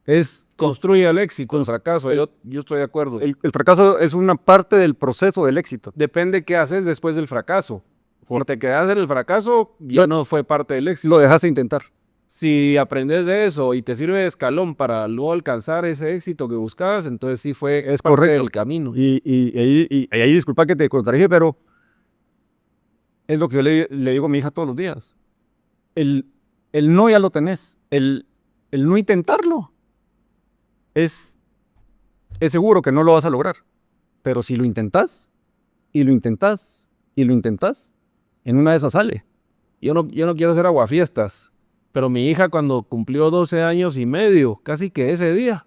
es... Construye el éxito, el fracaso. Yo estoy de acuerdo. El fracaso es una parte del proceso del éxito. Depende qué haces después del fracaso. Si te quedas en el fracaso, ya no fue parte del éxito. Lo dejaste intentar. Si aprendes de eso y te sirve de escalón para luego alcanzar ese éxito que buscabas, entonces sí fue Es parte correcto. del camino. Y ahí disculpa que te contradije, pero es lo que yo le digo a mi hija todos los días. El no ya lo tenés. El no intentarlo es seguro que no lo vas a lograr. Pero si lo intentás, y lo intentás, y lo intentás, en una de esas sale. Yo no quiero hacer aguafiestas, pero mi hija cuando cumplió 12 años y medio, casi que ese día,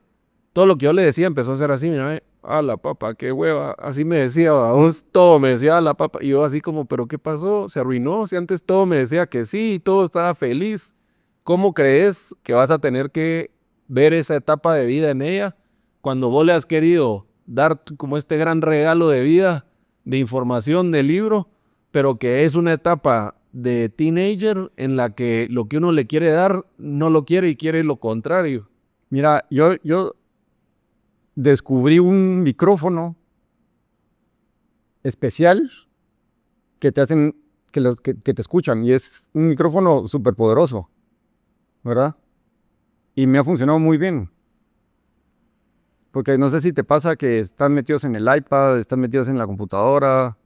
todo lo que yo le decía empezó a ser así, mira, a la papa, qué hueva, así me decía, vamos, todo me decía a la papa, y yo así como, pero ¿qué pasó? ¿Se arruinó? Si antes todo me decía que sí, todo estaba feliz, ¿cómo crees que vas a tener que ver esa etapa de vida en ella cuando vos le has querido dar como este gran regalo de vida, de información, de libro, pero que es una etapa de teenager en la que lo que uno le quiere dar no lo quiere y quiere lo contrario? Mira, yo descubrí un micrófono especial que te hacen, que te escuchan, y es un micrófono súper poderoso, ¿verdad? Y me ha funcionado muy bien. Porque no sé si te pasa que están metidos en el iPad, están metidos en la computadora,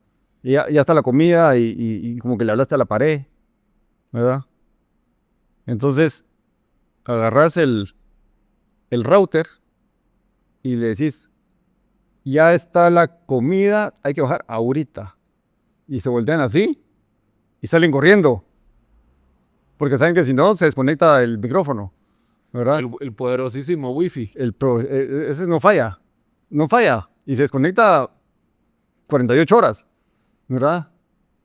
y ya está la comida y como que le hablaste a la pared, ¿verdad? Entonces, agarras el router y le decís, ya está la comida, hay que bajar ahorita. Y se voltean así y salen corriendo. Porque saben que si no, se desconecta el micrófono, ¿verdad? El poderosísimo wifi. Ese no falla, no falla. Y se desconecta 48 horas, ¿verdad?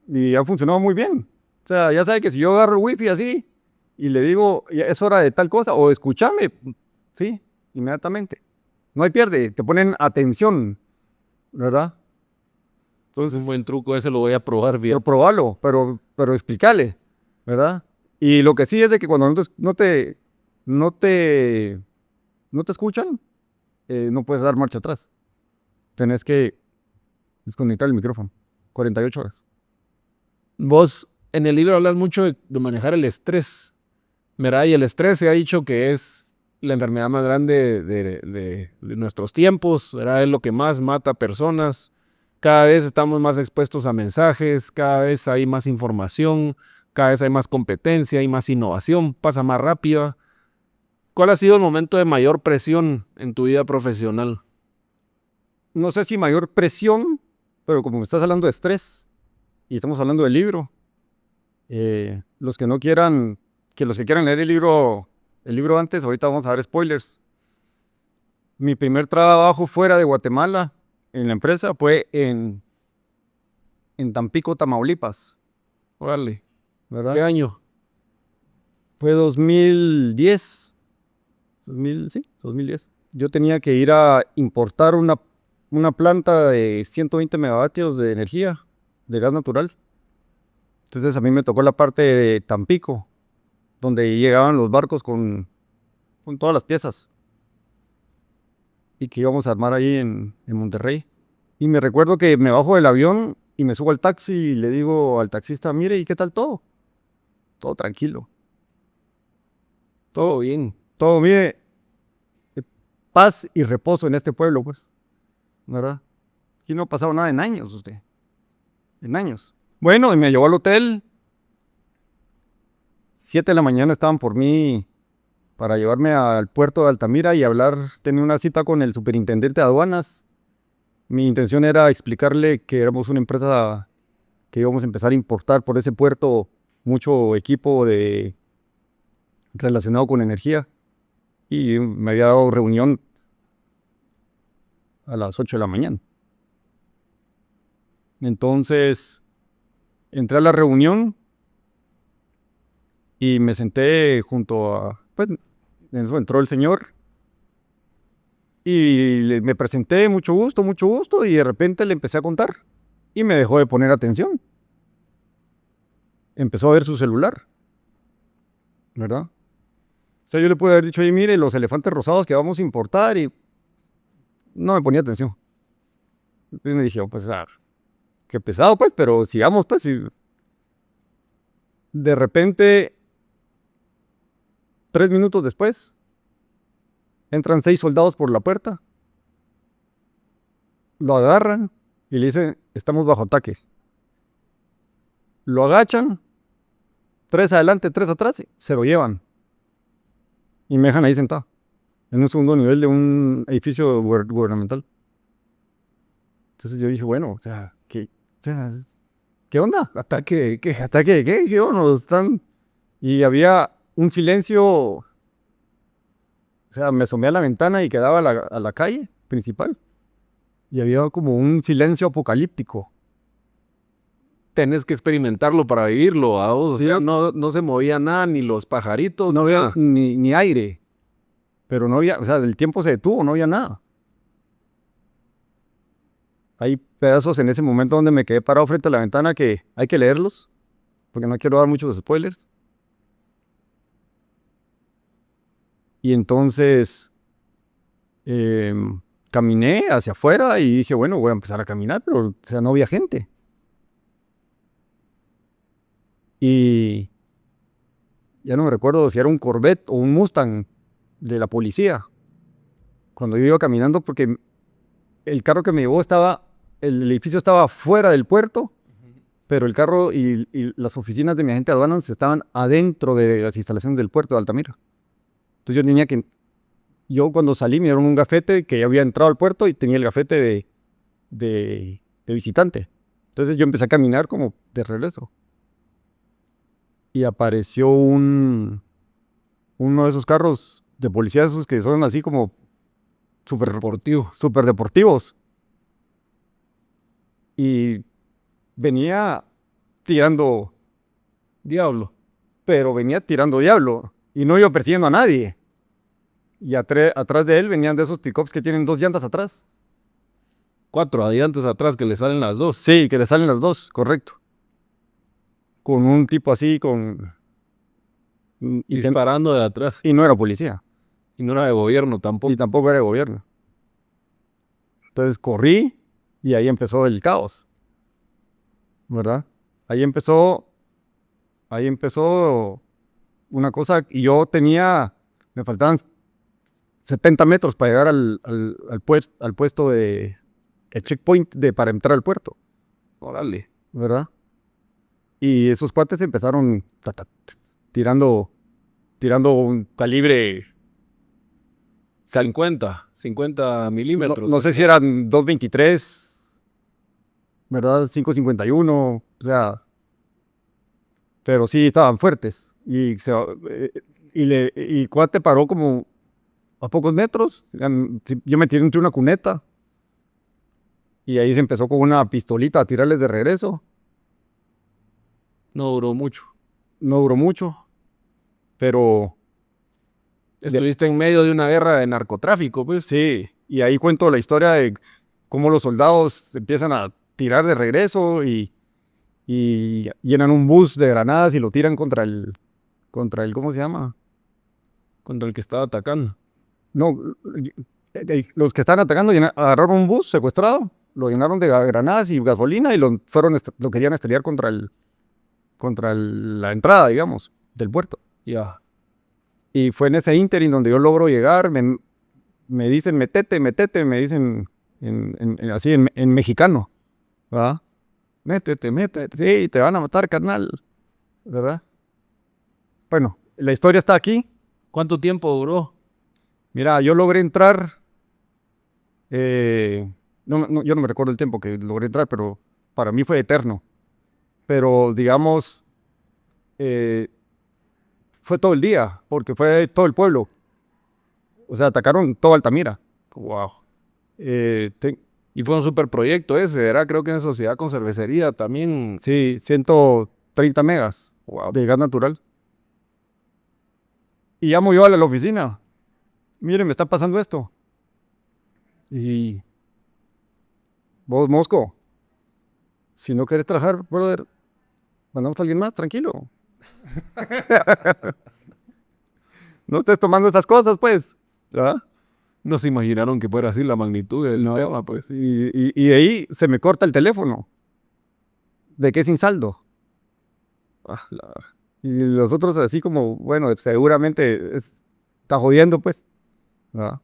Y ha funcionado muy bien. O sea, ya sabe que si yo agarro el wifi así y le digo, ya es hora de tal cosa, o escúchame, sí, inmediatamente. No hay pierde, te ponen atención, ¿verdad? Entonces, Un buen truco, ese lo voy a probar bien. pero probalo, pero explícale, ¿verdad? Y lo que sí es de que cuando no te escuchan, no puedes dar marcha atrás. Tenés que desconectar el micrófono. 48 horas. Vos en el libro hablas mucho de manejar el estrés, ¿verdad? Y el estrés se ha dicho que es la enfermedad más grande de nuestros tiempos, ¿verdad? Es lo que más mata personas. Cada vez estamos más expuestos a mensajes, cada vez hay más información, cada vez hay más competencia, hay más innovación, pasa más rápido. ¿Cuál ha sido el momento de mayor presión en tu vida profesional? No sé si mayor presión, pero como me estás hablando de estrés y estamos hablando del libro, los que quieran leer el libro antes, ahorita vamos a ver spoilers. Mi primer trabajo fuera de Guatemala en la empresa fue en Tampico, Tamaulipas, Órale. ¿verdad? ¿Qué año? Fue 2010. Sí, 2010. Yo tenía que ir a importar una planta de 120 megavatios de energía, de gas natural. Entonces a mí me tocó la parte de Tampico, donde llegaban los barcos con todas las piezas y que íbamos a armar ahí en Monterrey. Y me recuerdo que me bajo del avión y me subo al taxi y le digo al taxista, mire, ¿y qué tal todo? Todo tranquilo. Todo bien. Todo, mire, paz y reposo en este pueblo, pues, ¿verdad? Aquí no ha pasado nada en años, usted. En años. Bueno, y me llevó al hotel. 7 de la mañana estaban por mí para llevarme al puerto de Altamira y hablar. Tenía una cita con el superintendente de aduanas. Mi intención era explicarle que éramos una empresa que íbamos a empezar a importar por ese puerto mucho equipo relacionado con energía. Y me había dado reunión a las 8 de la mañana. Entonces, entré a la reunión y me senté junto a, pues, en eso entró el señor y me presenté, mucho gusto, y de repente le empecé a contar y me dejó de poner atención. Empezó a ver su celular, ¿verdad? O sea, yo le pude haber dicho, oye, mire, los elefantes rosados que vamos a importar, y no me ponía atención. Y me dije, pues, qué pesado, pues, pero sigamos, pues. Y de repente, 3 minutos después, entran 6 soldados por la puerta, lo agarran y le dicen, estamos bajo ataque. Lo agachan, 3 adelante, 3 atrás, y se lo llevan. Y me dejan ahí sentado, en un segundo nivel de un edificio gubernamental. Entonces yo dije, bueno, o sea, ¿qué onda? ¿Ataque de qué? ¿Ataque de qué? ¿Qué onda? Están... Y había un silencio, o sea, me asomé a la ventana y quedaba a la calle principal. Y había como un silencio apocalíptico. Tenés que experimentarlo para vivirlo, o Sí, sea, no se movía nada, ni los pajaritos. no había nada. ni aire, pero no había, o sea, el tiempo se detuvo, no había nada. Hay pedazos en ese momento donde me quedé parado frente a la ventana que hay que leerlos, porque no quiero dar muchos spoilers. Y entonces caminé hacia afuera y dije, bueno, voy a empezar a caminar, pero o sea, no había gente. Y ya no me recuerdo si era un Corvette o un Mustang de la policía. Cuando yo iba caminando, porque el carro que me llevó el edificio estaba fuera del puerto, pero el carro y las oficinas de mi agente de aduanas estaban adentro de las instalaciones del puerto de Altamira. Entonces yo cuando salí me dieron un gafete que ya había entrado al puerto y tenía el gafete de visitante. Entonces yo empecé a caminar como de regreso. Y apareció uno de esos carros de policía, esos que son así como súper deportivos. Y venía tirando, Diablo. pero venía tirando diablo. Y no iba persiguiendo a nadie. Y atrás de él venían de esos pickups que tienen 2 llantas atrás. 4 adiantes atrás que le salen las 2. Sí, que le salen las 2, correcto. Con un tipo así, Disparando de atrás. y no era policía. Y no era de gobierno tampoco. Y tampoco era de gobierno. Entonces corrí y ahí empezó el caos, ¿verdad? Ahí empezó una cosa, y me faltaban 70 metros para llegar al puesto el checkpoint para entrar al puerto, Órale. ¿verdad? Y esos cuates empezaron tirando un calibre, 50 milímetros. no sé si eran 223, ¿verdad? 551, o sea, pero sí estaban fuertes. Y cuate paró como a pocos metros. Yo me tiré entre una cuneta y ahí se empezó con una pistolita a tirarles de regreso. No duró mucho. No duró mucho, pero Estuviste en medio de una guerra de narcotráfico, pues. sí. Y ahí cuento la historia de cómo los soldados empiezan a tirar de regreso y llenan un bus de granadas y lo tiran contra el, ¿cómo se llama? Contra el que estaba atacando. No, los que estaban atacando agarraron un bus secuestrado, lo llenaron de granadas y gasolina y lo querían estrellar contra la entrada, digamos, del puerto. Ya. Y fue en ese ínterin donde yo logro llegar, me dicen, métete, me dicen así en mexicano, ¿verdad? Métete. Sí, te van a matar, carnal, ¿verdad? Bueno, la historia está aquí. ¿Cuánto tiempo duró? Mira, yo logré entrar, yo no me recuerdo el tiempo que logré entrar, pero para mí fue eterno. Pero digamos, fue todo el día, porque fue todo el pueblo. O sea, atacaron toda Altamira. Wow. Eh, te- Y fue un super proyecto ese, ¿verdad? Creo que en sociedad con cervecería también. sí, 130 megas Wow. de gas natural. Y llamo yo a la oficina. Miren, me está pasando esto. Y vos, Mosco, si no querés trabajar, brother, mandamos a alguien más, tranquilo. No estés tomando esas cosas, pues. ¿Ah? No se imaginaron que fuera así la magnitud del No. tema, pues. Y de ahí se me corta el teléfono. ¿De qué sin saldo? Ah, Y los otros así como, bueno, seguramente está jodiendo, pues. ¿Verdad?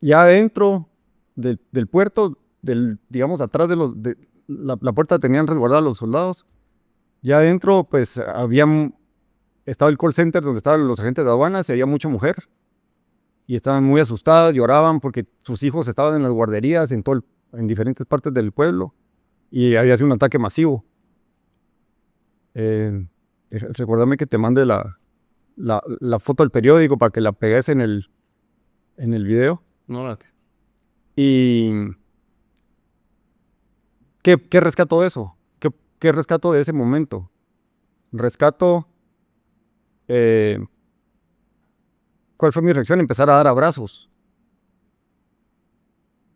Ya adentro del puerto, digamos, atrás de la puerta tenían resguardados los soldados. Ya adentro, pues, estaba el call center donde estaban los agentes de aduanas y había mucha mujer. Y estaban muy asustadas, lloraban porque sus hijos estaban en las guarderías en diferentes partes del pueblo. Y había sido un ataque masivo. Recuérdame que te mande la foto del periódico para que la pegues en el video. no, ¿Y qué rescato de eso? ¿Qué rescato de ese momento? Rescato, ¿cuál fue mi reacción? Empezar a dar abrazos.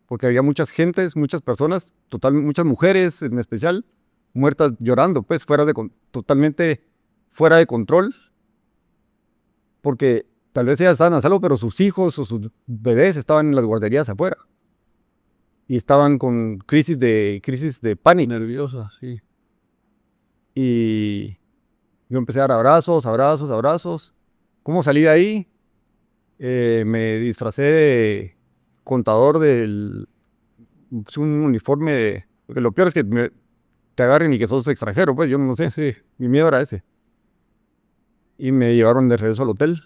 Porque había muchas gentes, muchas personas, muchas mujeres en especial, muertas llorando, pues totalmente fuera de control. Porque tal vez ellas estaban a salvo, pero sus hijos o sus bebés estaban en las guarderías afuera. Y estaban con crisis de pánico. nerviosa, sí. Y yo empecé a dar abrazos. ¿Cómo salí de ahí? Me disfracé de contador un uniforme. Porque lo peor es que te agarren y que sos extranjero, pues yo no sé. Sí. Mi miedo era ese. Y me llevaron de regreso al hotel.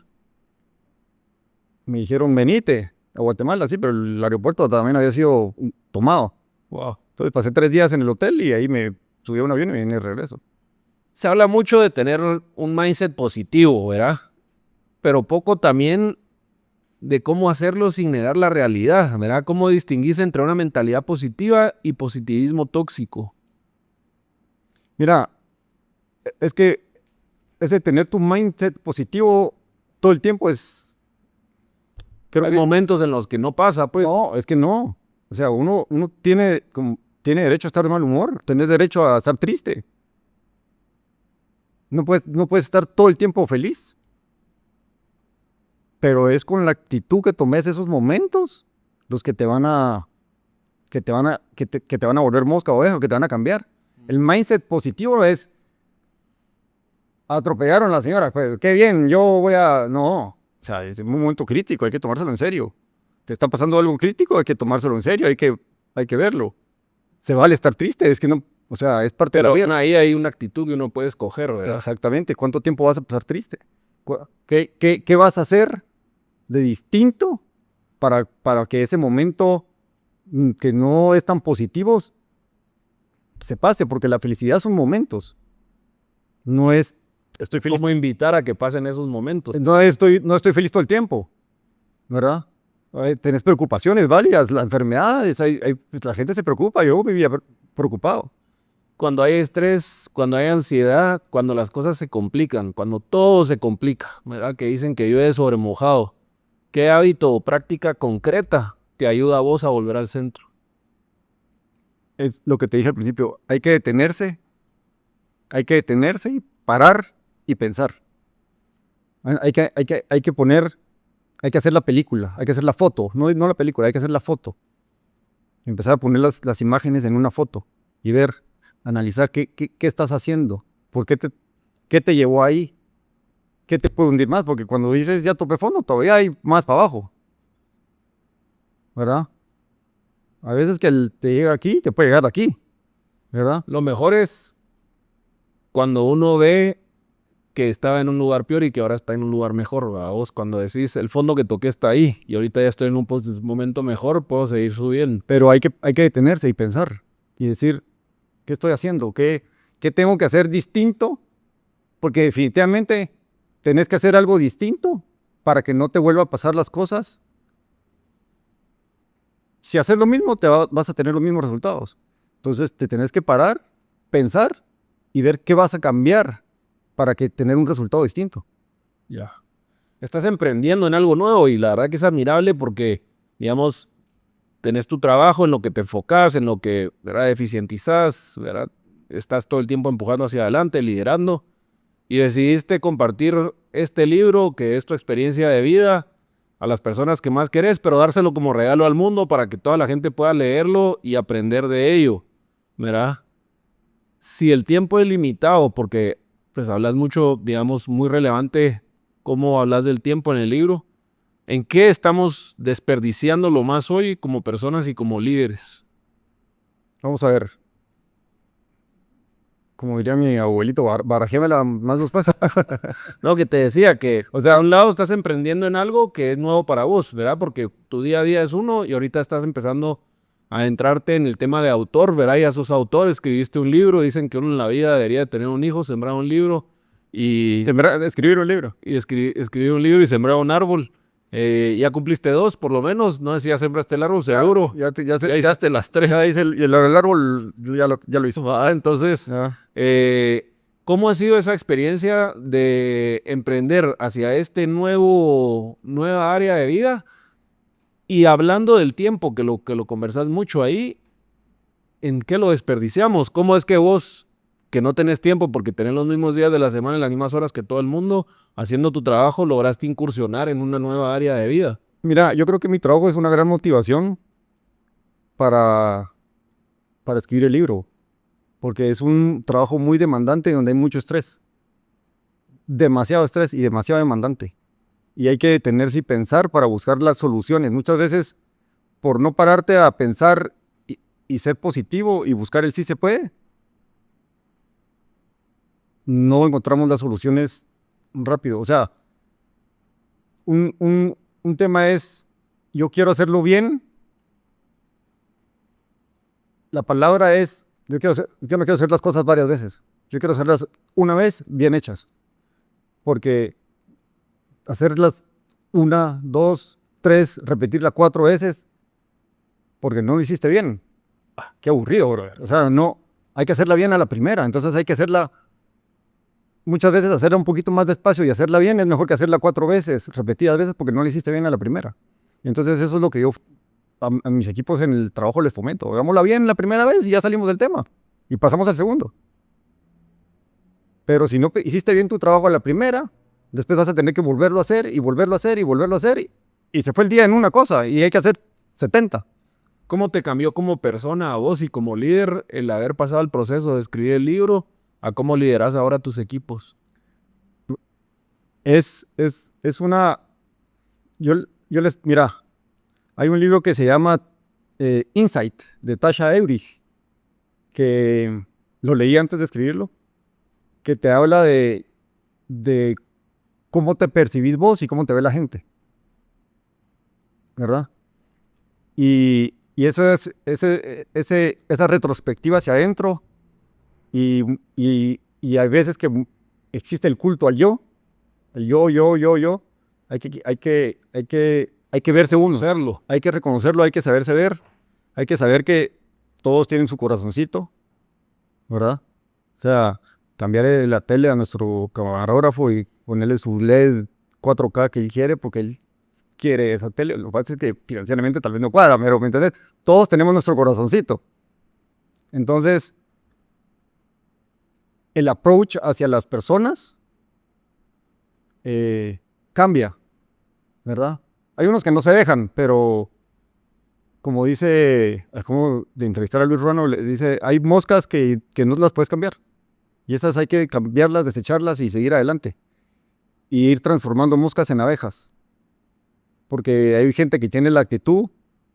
Me dijeron, venite a Guatemala, sí, pero el aeropuerto también había sido tomado. Wow. Entonces pasé 3 días en el hotel y ahí me subí a un avión y vine de regreso. Se habla mucho de tener un mindset positivo, ¿verdad? Pero poco también de cómo hacerlo sin negar la realidad, ¿verdad? Cómo distinguirse entre una mentalidad positiva y positivismo tóxico. Mira, es que ese tener tu mindset positivo todo el tiempo es... Hay momentos en los que no pasa, pues. No, es que no. O sea, uno tiene derecho a estar de mal humor, tenés derecho a estar triste. No puedes estar todo el tiempo feliz. Pero es con la actitud que tomes esos momentos los que te van a volver mosca o oveja, que te van a cambiar. El mindset positivo es atropellaron a la señora, pues qué bien, yo voy a... No, o sea, es un momento crítico, hay que tomárselo en serio. Te está pasando algo crítico, hay que tomárselo en serio, hay que verlo. Se vale estar triste, es que no, o sea, es parte de la Pero vida. ahí hay una actitud que uno puede escoger, ¿verdad? Exactamente, ¿cuánto tiempo vas a pasar triste? ¿Qué vas a hacer de distinto para que ese momento que no es tan positivo se pase? Porque la felicidad son momentos, no es estoy feliz. ¿Cómo invitar a que pasen esos momentos? No estoy feliz todo el tiempo, ¿verdad? Tenés preocupaciones válidas, las enfermedades, pues, la gente se preocupa, yo vivía preocupado. Cuando hay estrés, cuando hay ansiedad, cuando las cosas se complican, cuando todo se complica, ¿verdad? Que dicen que llueve sobre mojado. ¿Qué hábito o práctica concreta te ayuda a vos a volver al centro? Es lo que te dije al principio, hay que detenerse y parar y pensar. Hay que hacer la película, hay que hacer la foto, no la película, hay que hacer la foto. Empezar a poner las imágenes en una foto y ver, analizar qué estás haciendo, qué te llevó ahí, qué te puede hundir más, porque cuando dices ya topé fondo, todavía hay más para abajo, ¿verdad? A veces que te llega aquí, te puede llegar aquí. ¿verdad? Lo mejor es cuando uno ve que estaba en un lugar peor y que ahora está en un lugar mejor, ¿verdad? Vos cuando decís, el fondo que toqué está ahí y ahorita ya estoy en un momento mejor, puedo seguir subiendo. Pero hay que detenerse y pensar y decir, ¿qué estoy haciendo? ¿Qué tengo que hacer distinto? Porque definitivamente tenés que hacer algo distinto para que no te vuelva a pasar las cosas. Si haces lo mismo, vas a tener los mismos resultados. Entonces te tenés que parar, pensar y ver qué vas a cambiar para que tener un resultado distinto. Ya. Estás emprendiendo en algo nuevo y la verdad que es admirable porque, digamos, tenés tu trabajo en lo que te enfocas, en lo que, ¿verdad?, eficientizás, ¿verdad? Estás todo el tiempo empujando hacia adelante, liderando y decidiste compartir este libro, que es tu experiencia de vida, a las personas que más querés, pero dárselo como regalo al mundo para que toda la gente pueda leerlo y aprender de ello, ¿verdad? Si el tiempo es limitado, porque pues hablas mucho, digamos, muy relevante cómo hablas del tiempo en el libro, ¿en qué estamos desperdiciando lo más hoy como personas y como líderes? Vamos a ver. Como diría mi abuelito, barajémela más después. No, que te decía que, O sea, a un lado estás emprendiendo en algo que es nuevo para vos, ¿verdad? Porque tu día a día es uno y ahorita estás empezando a entrarte en el tema de autor, ¿verdad? Ya sos autor, escribiste un libro, dicen que uno en la vida debería tener un hijo, sembrar un libro y escribir un libro. escribir un libro y sembrar un árbol. Ya cumpliste 2, por lo menos. No sé si ya sembraste el árbol, seguro. Ya hiciste las 3. Ya hice el árbol, ya lo hizo. Entonces, Ya. ¿cómo ha sido esa experiencia de emprender hacia este nueva área de vida? Y hablando del tiempo, que lo conversás mucho ahí, ¿en qué lo desperdiciamos? ¿Cómo es que vos, que no tenés tiempo porque tenés los mismos días de la semana y las mismas horas que todo el mundo, haciendo tu trabajo, lograste incursionar en una nueva área de vida? Mira, yo creo que mi trabajo es una gran motivación para escribir el libro, porque es un trabajo muy demandante donde hay mucho estrés, demasiado estrés y demasiado demandante. Y hay que detenerse y pensar para buscar las soluciones. Muchas veces, por no pararte a pensar y ser positivo y buscar el sí se puede, no encontramos las soluciones rápido. O sea, un tema es, yo quiero hacerlo bien. La palabra es, yo no quiero hacer las cosas varias veces. Yo quiero hacerlas una vez bien hechas. Porque hacerlas 1, 2, 3, repetirla 4 veces, porque no lo hiciste bien. Qué aburrido, brother. O sea, no, hay que hacerla bien a la primera. Entonces hay que hacerla, muchas veces hacerla un poquito más despacio y hacerla bien es mejor que hacerla 4 veces, repetidas veces, porque no la hiciste bien a la primera. Y entonces eso es lo que yo a mis equipos en el trabajo les fomento. Hagámosla bien la primera vez y ya salimos del tema. Y pasamos al segundo. Pero si no hiciste bien tu trabajo a la primera, después vas a tener que volverlo a hacer y volverlo a hacer y volverlo a hacer. Y se fue el día en una cosa y hay que hacer 70. ¿Cómo te cambió como persona a vos y como líder el haber pasado el proceso de escribir el libro a cómo lideras ahora tus equipos? Es una... Mira, hay un libro que se llama Insight, de Tasha Eurich, que lo leí antes de escribirlo, que te habla de cómo te percibís vos y cómo te ve la gente, ¿verdad? Y eso es esa retrospectiva hacia adentro y hay veces que existe el culto al yo, el yo. Hay que verse uno, hay que reconocerlo, hay que saberse ver, hay que saber que todos tienen su corazoncito, ¿verdad? O sea, cambiarle la tele a nuestro camarógrafo y ponerle su LED 4K que él quiere porque él quiere esa tele. Lo que pasa es que financieramente tal vez no cuadra, pero ¿me entendés? Todos tenemos nuestro corazoncito. Entonces, el approach hacia las personas cambia, ¿verdad? Hay unos que no se dejan, pero como dice, como de entrevistar a Luis Ruano, le dice, hay moscas que no las puedes cambiar. Y esas hay que cambiarlas, desecharlas y seguir adelante. Y ir transformando moscas en abejas. Porque hay gente que tiene la actitud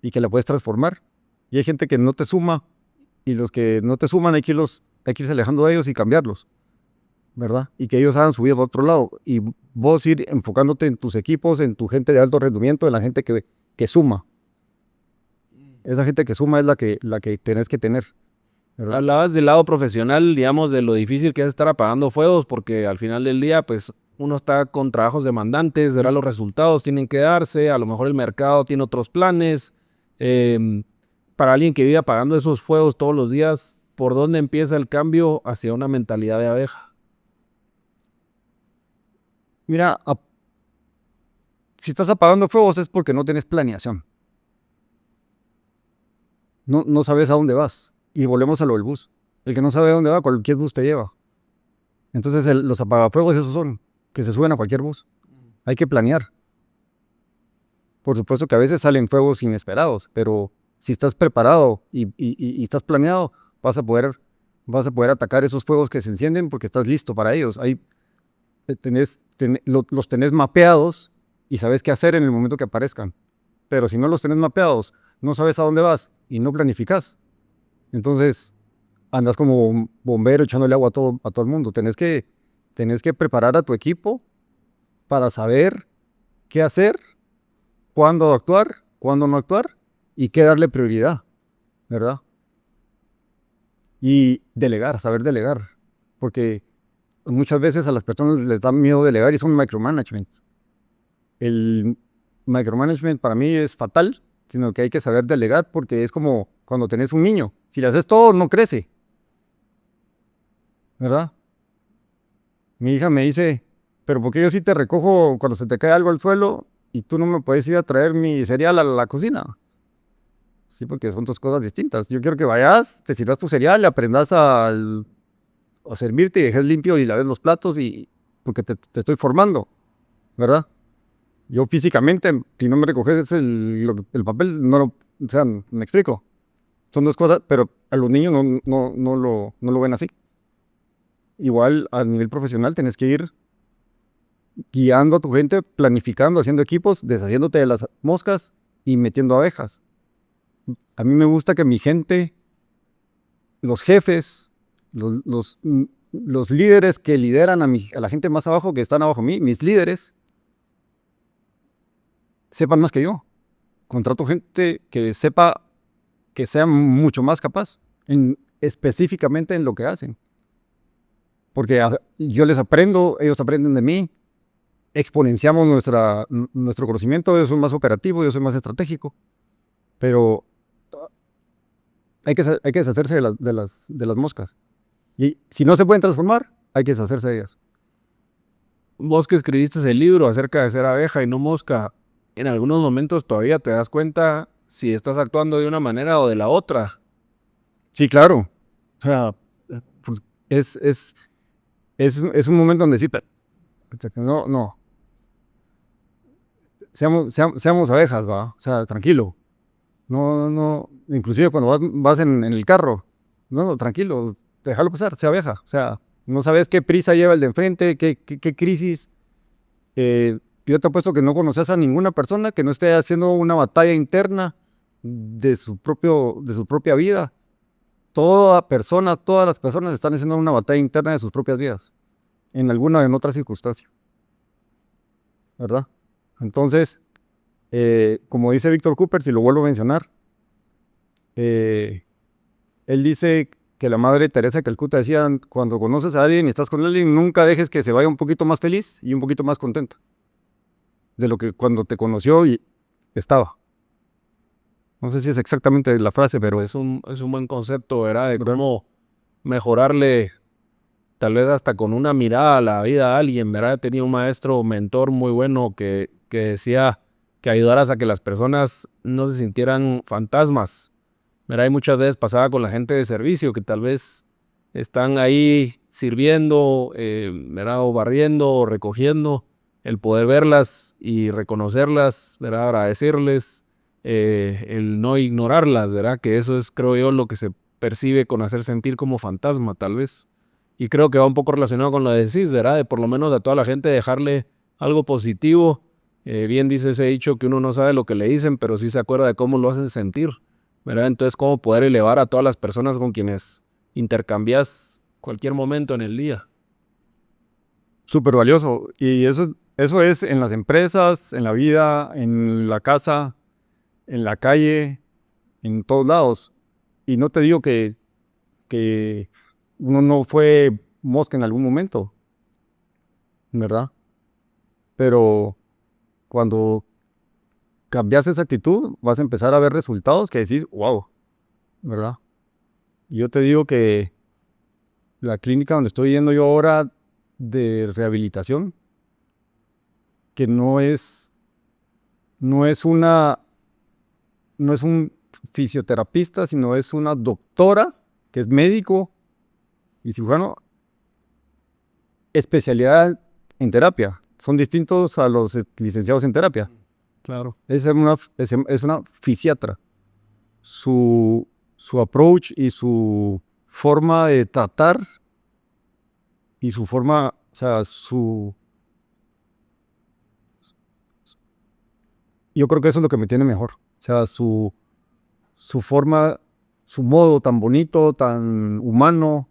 y que la puedes transformar. Y hay gente que no te suma y los que no te suman hay que irse alejando de ellos y cambiarlos, ¿verdad? Y que ellos hagan su vida por otro lado. Y vos ir enfocándote en tus equipos, en tu gente de alto rendimiento, en la gente que suma. Esa gente que suma es la que tenés que tener, ¿verdad? Hablabas del lado profesional, digamos, de lo difícil que es estar apagando fuegos, porque al final del día, pues, uno está con trabajos demandantes, ¿verdad? Los resultados tienen que darse, a lo mejor el mercado tiene otros planes. Para alguien que vive apagando esos fuegos todos los días, ¿por dónde empieza el cambio hacia una mentalidad de abeja? Mira, si estás apagando fuegos es porque no tienes planeación. No sabes a dónde vas. Y volvemos a lo del bus. El que no sabe a dónde va, cualquier bus te lleva. Entonces los apagafuegos esos son, que se suben a cualquier bus. Hay que planear. Por supuesto que a veces salen fuegos inesperados, pero si estás preparado y estás planeado, vas a poder atacar esos fuegos que se encienden porque estás listo para ellos. Los tenés mapeados y sabes qué hacer en el momento que aparezcan. Pero si no los tenés mapeados, no sabes a dónde vas y no planificas, entonces andas como bombero echándole agua a todo el mundo. Tenés que preparar a tu equipo para saber qué hacer, cuándo actuar, cuándo no actuar y qué darle prioridad, ¿verdad? Y saber delegar, porque muchas veces a las personas les da miedo delegar y es un micromanagement. El micromanagement para mí es fatal, sino que hay que saber delegar porque es como cuando tenés un niño. Si le haces todo, no crece, ¿verdad? Mi hija me dice, pero ¿por qué yo sí te recojo cuando se te cae algo al suelo y tú no me puedes ir a traer mi cereal a la cocina? Sí, porque son dos cosas distintas. Yo quiero que vayas, te sirvas tu cereal, aprendas a servirte y dejes limpio y laves los platos porque te estoy formando, ¿verdad? Yo físicamente, si no me recoges el papel, o sea, me explico. Son dos cosas, pero a los niños no lo ven así. Igual a nivel profesional tenés que ir guiando a tu gente, planificando, haciendo equipos, deshaciéndote de las moscas y metiendo abejas. A mí me gusta que mi gente, los jefes, los líderes que lideran a la gente más abajo, que están abajo de mí, mis líderes, sepan más que yo. Contrato gente que sepa, que sea mucho más capaz, específicamente en lo que hacen. Porque yo les aprendo, ellos aprenden de mí, exponenciamos nuestro conocimiento, yo soy más operativo, yo soy más estratégico, pero hay que deshacerse de las moscas. Y si no se pueden transformar, hay que deshacerse de ellas. Vos que escribiste el libro acerca de ser abeja y no mosca, en algunos momentos todavía te das cuenta si estás actuando de una manera o de la otra. Sí, claro. O sea, es un momento donde sí, no. Seamos abejas, ¿va? O sea, tranquilo. No. Inclusive cuando vas en el carro, no, tranquilo, déjalo pasar, sea abeja. O sea, no sabes qué prisa lleva el de enfrente, qué crisis. Yo te apuesto que no conoces a ninguna persona que no esté haciendo una batalla interna de su propia vida. Todas las personas están haciendo una batalla interna de sus propias vidas, en alguna o en otra circunstancia, ¿verdad? Entonces, como dice Víctor Cooper, si lo vuelvo a mencionar, él dice que la Madre Teresa de Calcuta decía, cuando conoces a alguien y estás con alguien, nunca dejes que se vaya un poquito más feliz y un poquito más contenta de lo que cuando te conoció y estaba. No sé si es exactamente la frase, pero es un buen concepto, ¿verdad? De cómo mejorarle, tal vez hasta con una mirada a la vida a alguien, ¿verdad? Tenía un maestro, mentor muy bueno que decía que ayudaras a que las personas no se sintieran fantasmas, ¿verdad? Y muchas veces pasaba con la gente de servicio que tal vez están ahí sirviendo, ¿verdad? O barriendo o recogiendo, el poder verlas y reconocerlas, ¿verdad? Agradecerles, el no ignorarlas, ¿verdad? Que eso es, creo yo, lo que se percibe con hacer sentir como fantasma, tal vez. Y creo que va un poco relacionado con lo que decís, ¿verdad? De por lo menos a toda la gente dejarle algo positivo. Bien dice ese dicho que uno no sabe lo que le dicen, pero sí se acuerda de cómo lo hacen sentir. ¿verdad? Entonces, ¿cómo poder elevar a todas las personas con quienes intercambias cualquier momento en el día? Súper valioso. Y eso es en las empresas, en la vida, en la casa, en la calle, en todos lados. Y no te digo que uno no fue mosca en algún momento, ¿verdad? Pero cuando cambias esa actitud, vas a empezar a ver resultados que decís, wow, ¿verdad? Y yo te digo que la clínica donde estoy yendo yo ahora de rehabilitación, que no es un fisioterapista, sino es una doctora que es médico y cirujano, especialidad en terapia. Son distintos a los licenciados en terapia. Claro. Es una fisiatra. Su approach y su forma de tratar y su forma, o sea, yo creo que eso es lo que me tiene mejor. O sea, su forma, su modo tan bonito, tan humano,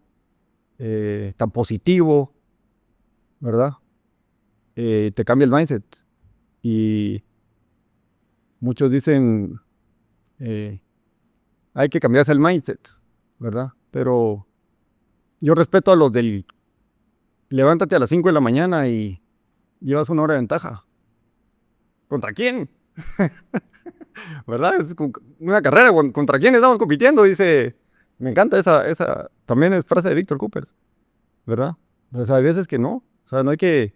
tan positivo, ¿verdad? Te cambia el mindset. Y muchos dicen, hay que cambiarse el mindset, ¿verdad? Pero yo respeto a los del levántate a las 5 de la mañana y llevas 1 hora de ventaja. ¿Contra quién? ¿Verdad? Es una carrera, ¿contra quién estamos compitiendo? Dice, me encanta esa, también es frase de Víctor Coopers, ¿verdad? Entonces hay veces que no, o sea, no hay que,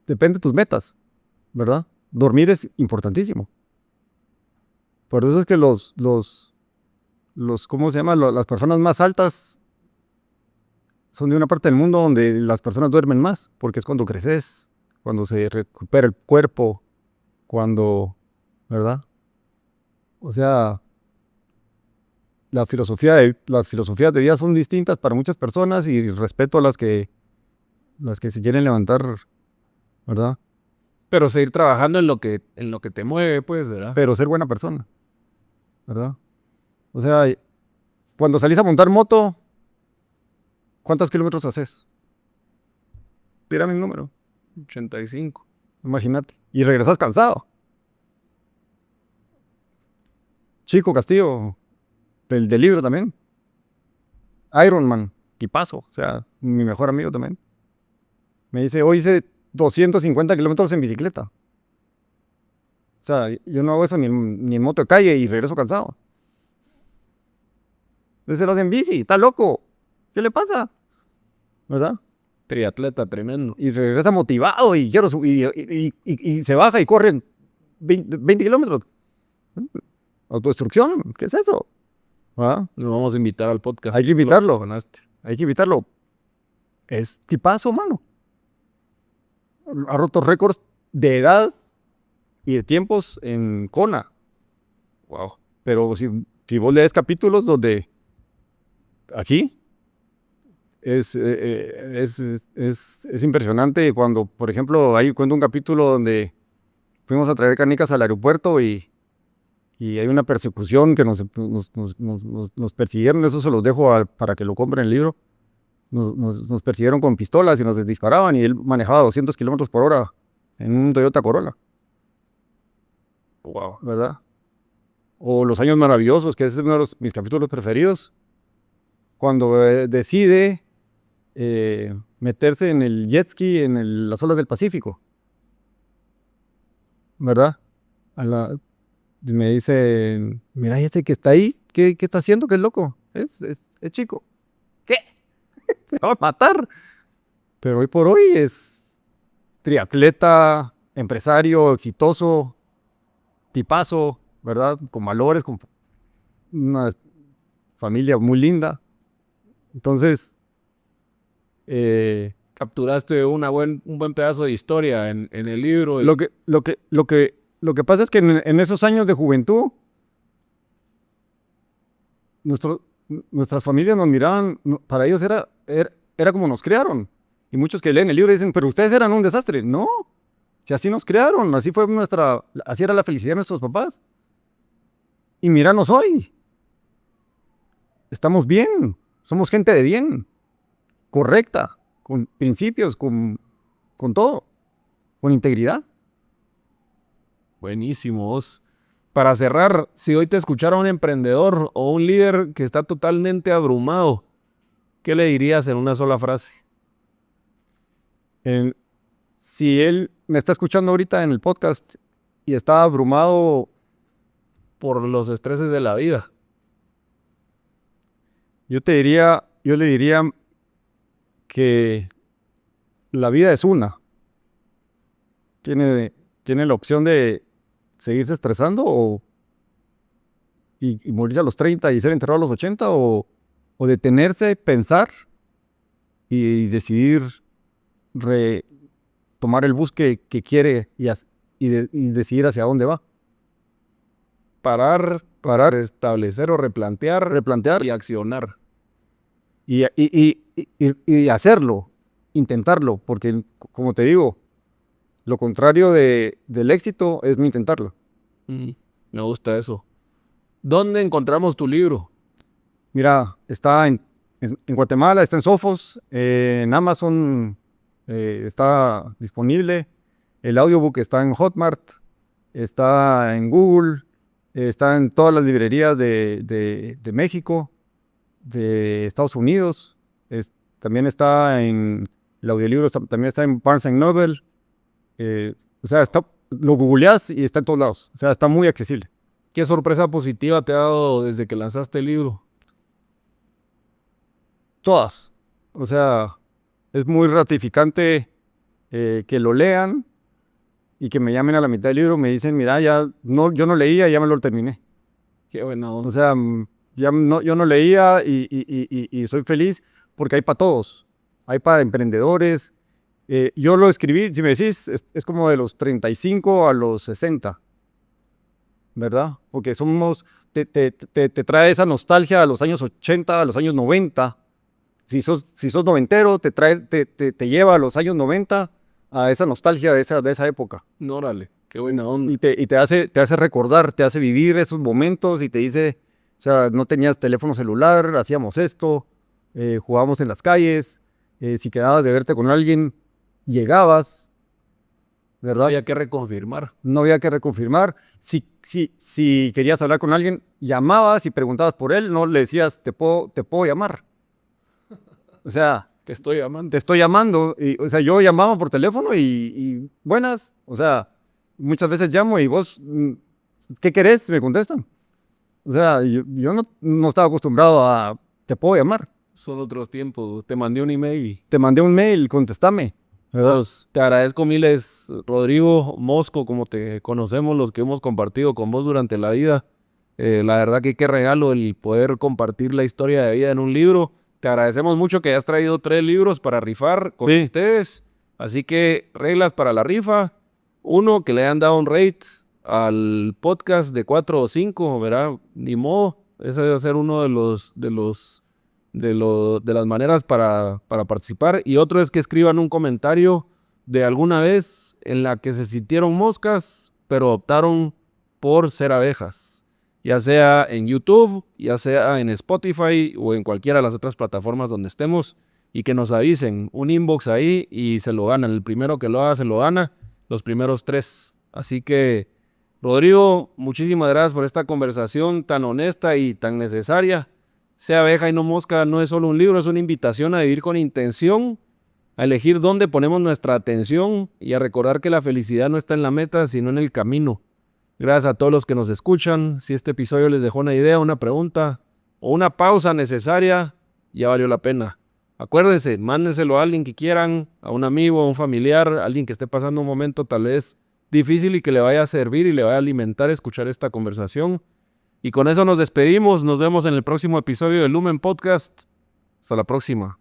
depende de tus metas, ¿verdad? Dormir es importantísimo. Por eso es que ¿cómo se llama? Las personas más altas son de una parte del mundo donde las personas duermen más, porque es cuando creces, cuando se recupera el cuerpo, cuando, ¿verdad? O sea, las filosofías de vida son distintas para muchas personas y respeto a las que se quieren levantar, ¿verdad? Pero seguir trabajando en lo que te mueve, pues, ¿verdad? Pero ser buena persona, ¿verdad? O sea, cuando salís a montar moto, ¿cuántos kilómetros haces? Tírame un número, 85. imagínate. Y regresas cansado. Chico Castillo, del libro también. Ironman, tipazo, o sea, mi mejor amigo también. Me dice, hoy hice 250 kilómetros en bicicleta. O sea, yo no hago eso ni en moto de calle y regreso cansado. Ese lo hace en bici, está loco. ¿Qué le pasa? ¿Verdad? Triatleta tremendo. Y regresa motivado y quiero y se baja y corre 20 kilómetros. Autodestrucción, ¿qué es eso? ¿Verdad? Lo vamos a invitar al podcast. Hay que invitarlo. Lo mencionaste. Hay que invitarlo. Es tipazo, mano. Ha roto récords de edad y de tiempos en Kona. Wow. Pero si vos lees capítulos donde aquí es impresionante cuando, por ejemplo, ahí cuento un capítulo donde fuimos a traer canicas al aeropuerto y hay una persecución que nos persiguieron. Eso se los dejo para que lo compren el libro. Nos persiguieron con pistolas y nos disparaban y él manejaba 200 kilómetros por hora en un Toyota Corolla. Wow. ¿Verdad? O Los Años Maravillosos, que ese es uno de mis capítulos preferidos, cuando decide meterse en el jet ski en las olas del Pacífico, ¿verdad? Me dice, mira, ¿y ese que está ahí? ¿Qué está haciendo? ¿Qué loco? Es chico. ¿Qué? Se va a matar. Pero hoy por hoy es triatleta, empresario, exitoso, tipazo, ¿verdad? Con valores, con una familia muy linda. Entonces, capturaste un buen pedazo de historia en el libro. lo que pasa es que en esos años de juventud, nuestras familias nos miraban, para ellos era como nos criaron. Y muchos que leen el libro dicen, pero ustedes eran un desastre. No, si así nos criaron, así era la felicidad de nuestros papás. Y míranos hoy. Estamos bien. Somos gente de bien. Correcta. Con principios, con todo. Con integridad. Buenísimo. Vos. Para cerrar, si hoy te escuchara un emprendedor o un líder que está totalmente abrumado, ¿qué le dirías en una sola frase? Si él me está escuchando ahorita en el podcast y está abrumado por los estreses de la vida, yo le diría que la vida es una. Tiene la opción de seguirse estresando y morirse a los 30 y ser enterrado a los 80 o detenerse, pensar y decidir tomar el bus que quiere y decidir hacia dónde va. Parar, restablecer o replantear y accionar. Y hacerlo, intentarlo, porque como te digo, lo contrario del éxito es no intentarlo. Me gusta eso. ¿Dónde encontramos tu libro? Mira, está en Guatemala, está en Sofos, en Amazon está disponible, el audiobook está en Hotmart, está en Google, está en todas las librerías de México, de Estados Unidos, también está en el audiolibro, también está en Barnes & Noble, o sea, lo googleas y está en todos lados, o sea, está muy accesible. ¿Qué sorpresa positiva te ha dado desde que lanzaste el libro? Todas, o sea, es muy gratificante que lo lean y que me llamen a la mitad del libro, me dicen, mira, yo no leía, ya me lo terminé. Qué bueno. O sea, yo no leía y soy feliz porque hay para todos. Hay para emprendedores. Yo lo escribí, si me decís, es como de los 35 a los 60, ¿verdad? Porque te trae esa nostalgia a los años 80, a los años 90. Si sos noventero, te lleva a los años 90 a esa nostalgia de esa época. Órale, qué buena onda. Y te hace recordar, te hace vivir esos momentos y te dice, o sea, no tenías teléfono celular, hacíamos esto, jugábamos en las calles, si quedabas de verte con alguien, llegabas, ¿verdad? No había que reconfirmar. No había que reconfirmar. Si querías hablar con alguien, llamabas y preguntabas por él, no le decías, te puedo llamar. O sea, te estoy llamando. Te estoy llamando. O sea, yo llamaba por teléfono y buenas. O sea, muchas veces llamo y vos, ¿qué querés? Me contestan. O sea, yo no estaba acostumbrado a, te puedo llamar. Son otros tiempos. Te mandé un email. Te mandé un mail, contestame. Pues, te agradezco miles, Rodrigo Mosco, como te conocemos, los que hemos compartido con vos durante la vida. La verdad que qué regalo el poder compartir la historia de vida en un libro. Te agradecemos mucho que hayas traído 3 libros para rifar con ustedes. Así que reglas para la rifa. 1, que le hayan dado un rate al podcast de 4 o 5, ¿verdad? Ni modo. Ese debe ser uno de las maneras para participar. Y otro es que escriban un comentario de alguna vez en la que se sintieron moscas, pero optaron por ser abejas. Ya sea en YouTube, ya sea en Spotify o en cualquiera de las otras plataformas donde estemos, y que nos avisen, un inbox ahí y se lo ganan. El primero que lo haga se lo gana, los primeros 3. Así que, Rodrigo, muchísimas gracias por esta conversación tan honesta y tan necesaria. Sea abeja y no mosca no es solo un libro, es una invitación a vivir con intención, a elegir dónde ponemos nuestra atención y a recordar que la felicidad no está en la meta, sino en el camino. Gracias a todos los que nos escuchan. Si este episodio les dejó una idea, una pregunta o una pausa necesaria, ya valió la pena. Acuérdense, mándenselo a alguien que quieran, a un amigo, a un familiar, a alguien que esté pasando un momento tal vez difícil y que le vaya a servir y le vaya a alimentar escuchar esta conversación. Y con eso nos despedimos. Nos vemos en el próximo episodio de Lumen Podcast. Hasta la próxima.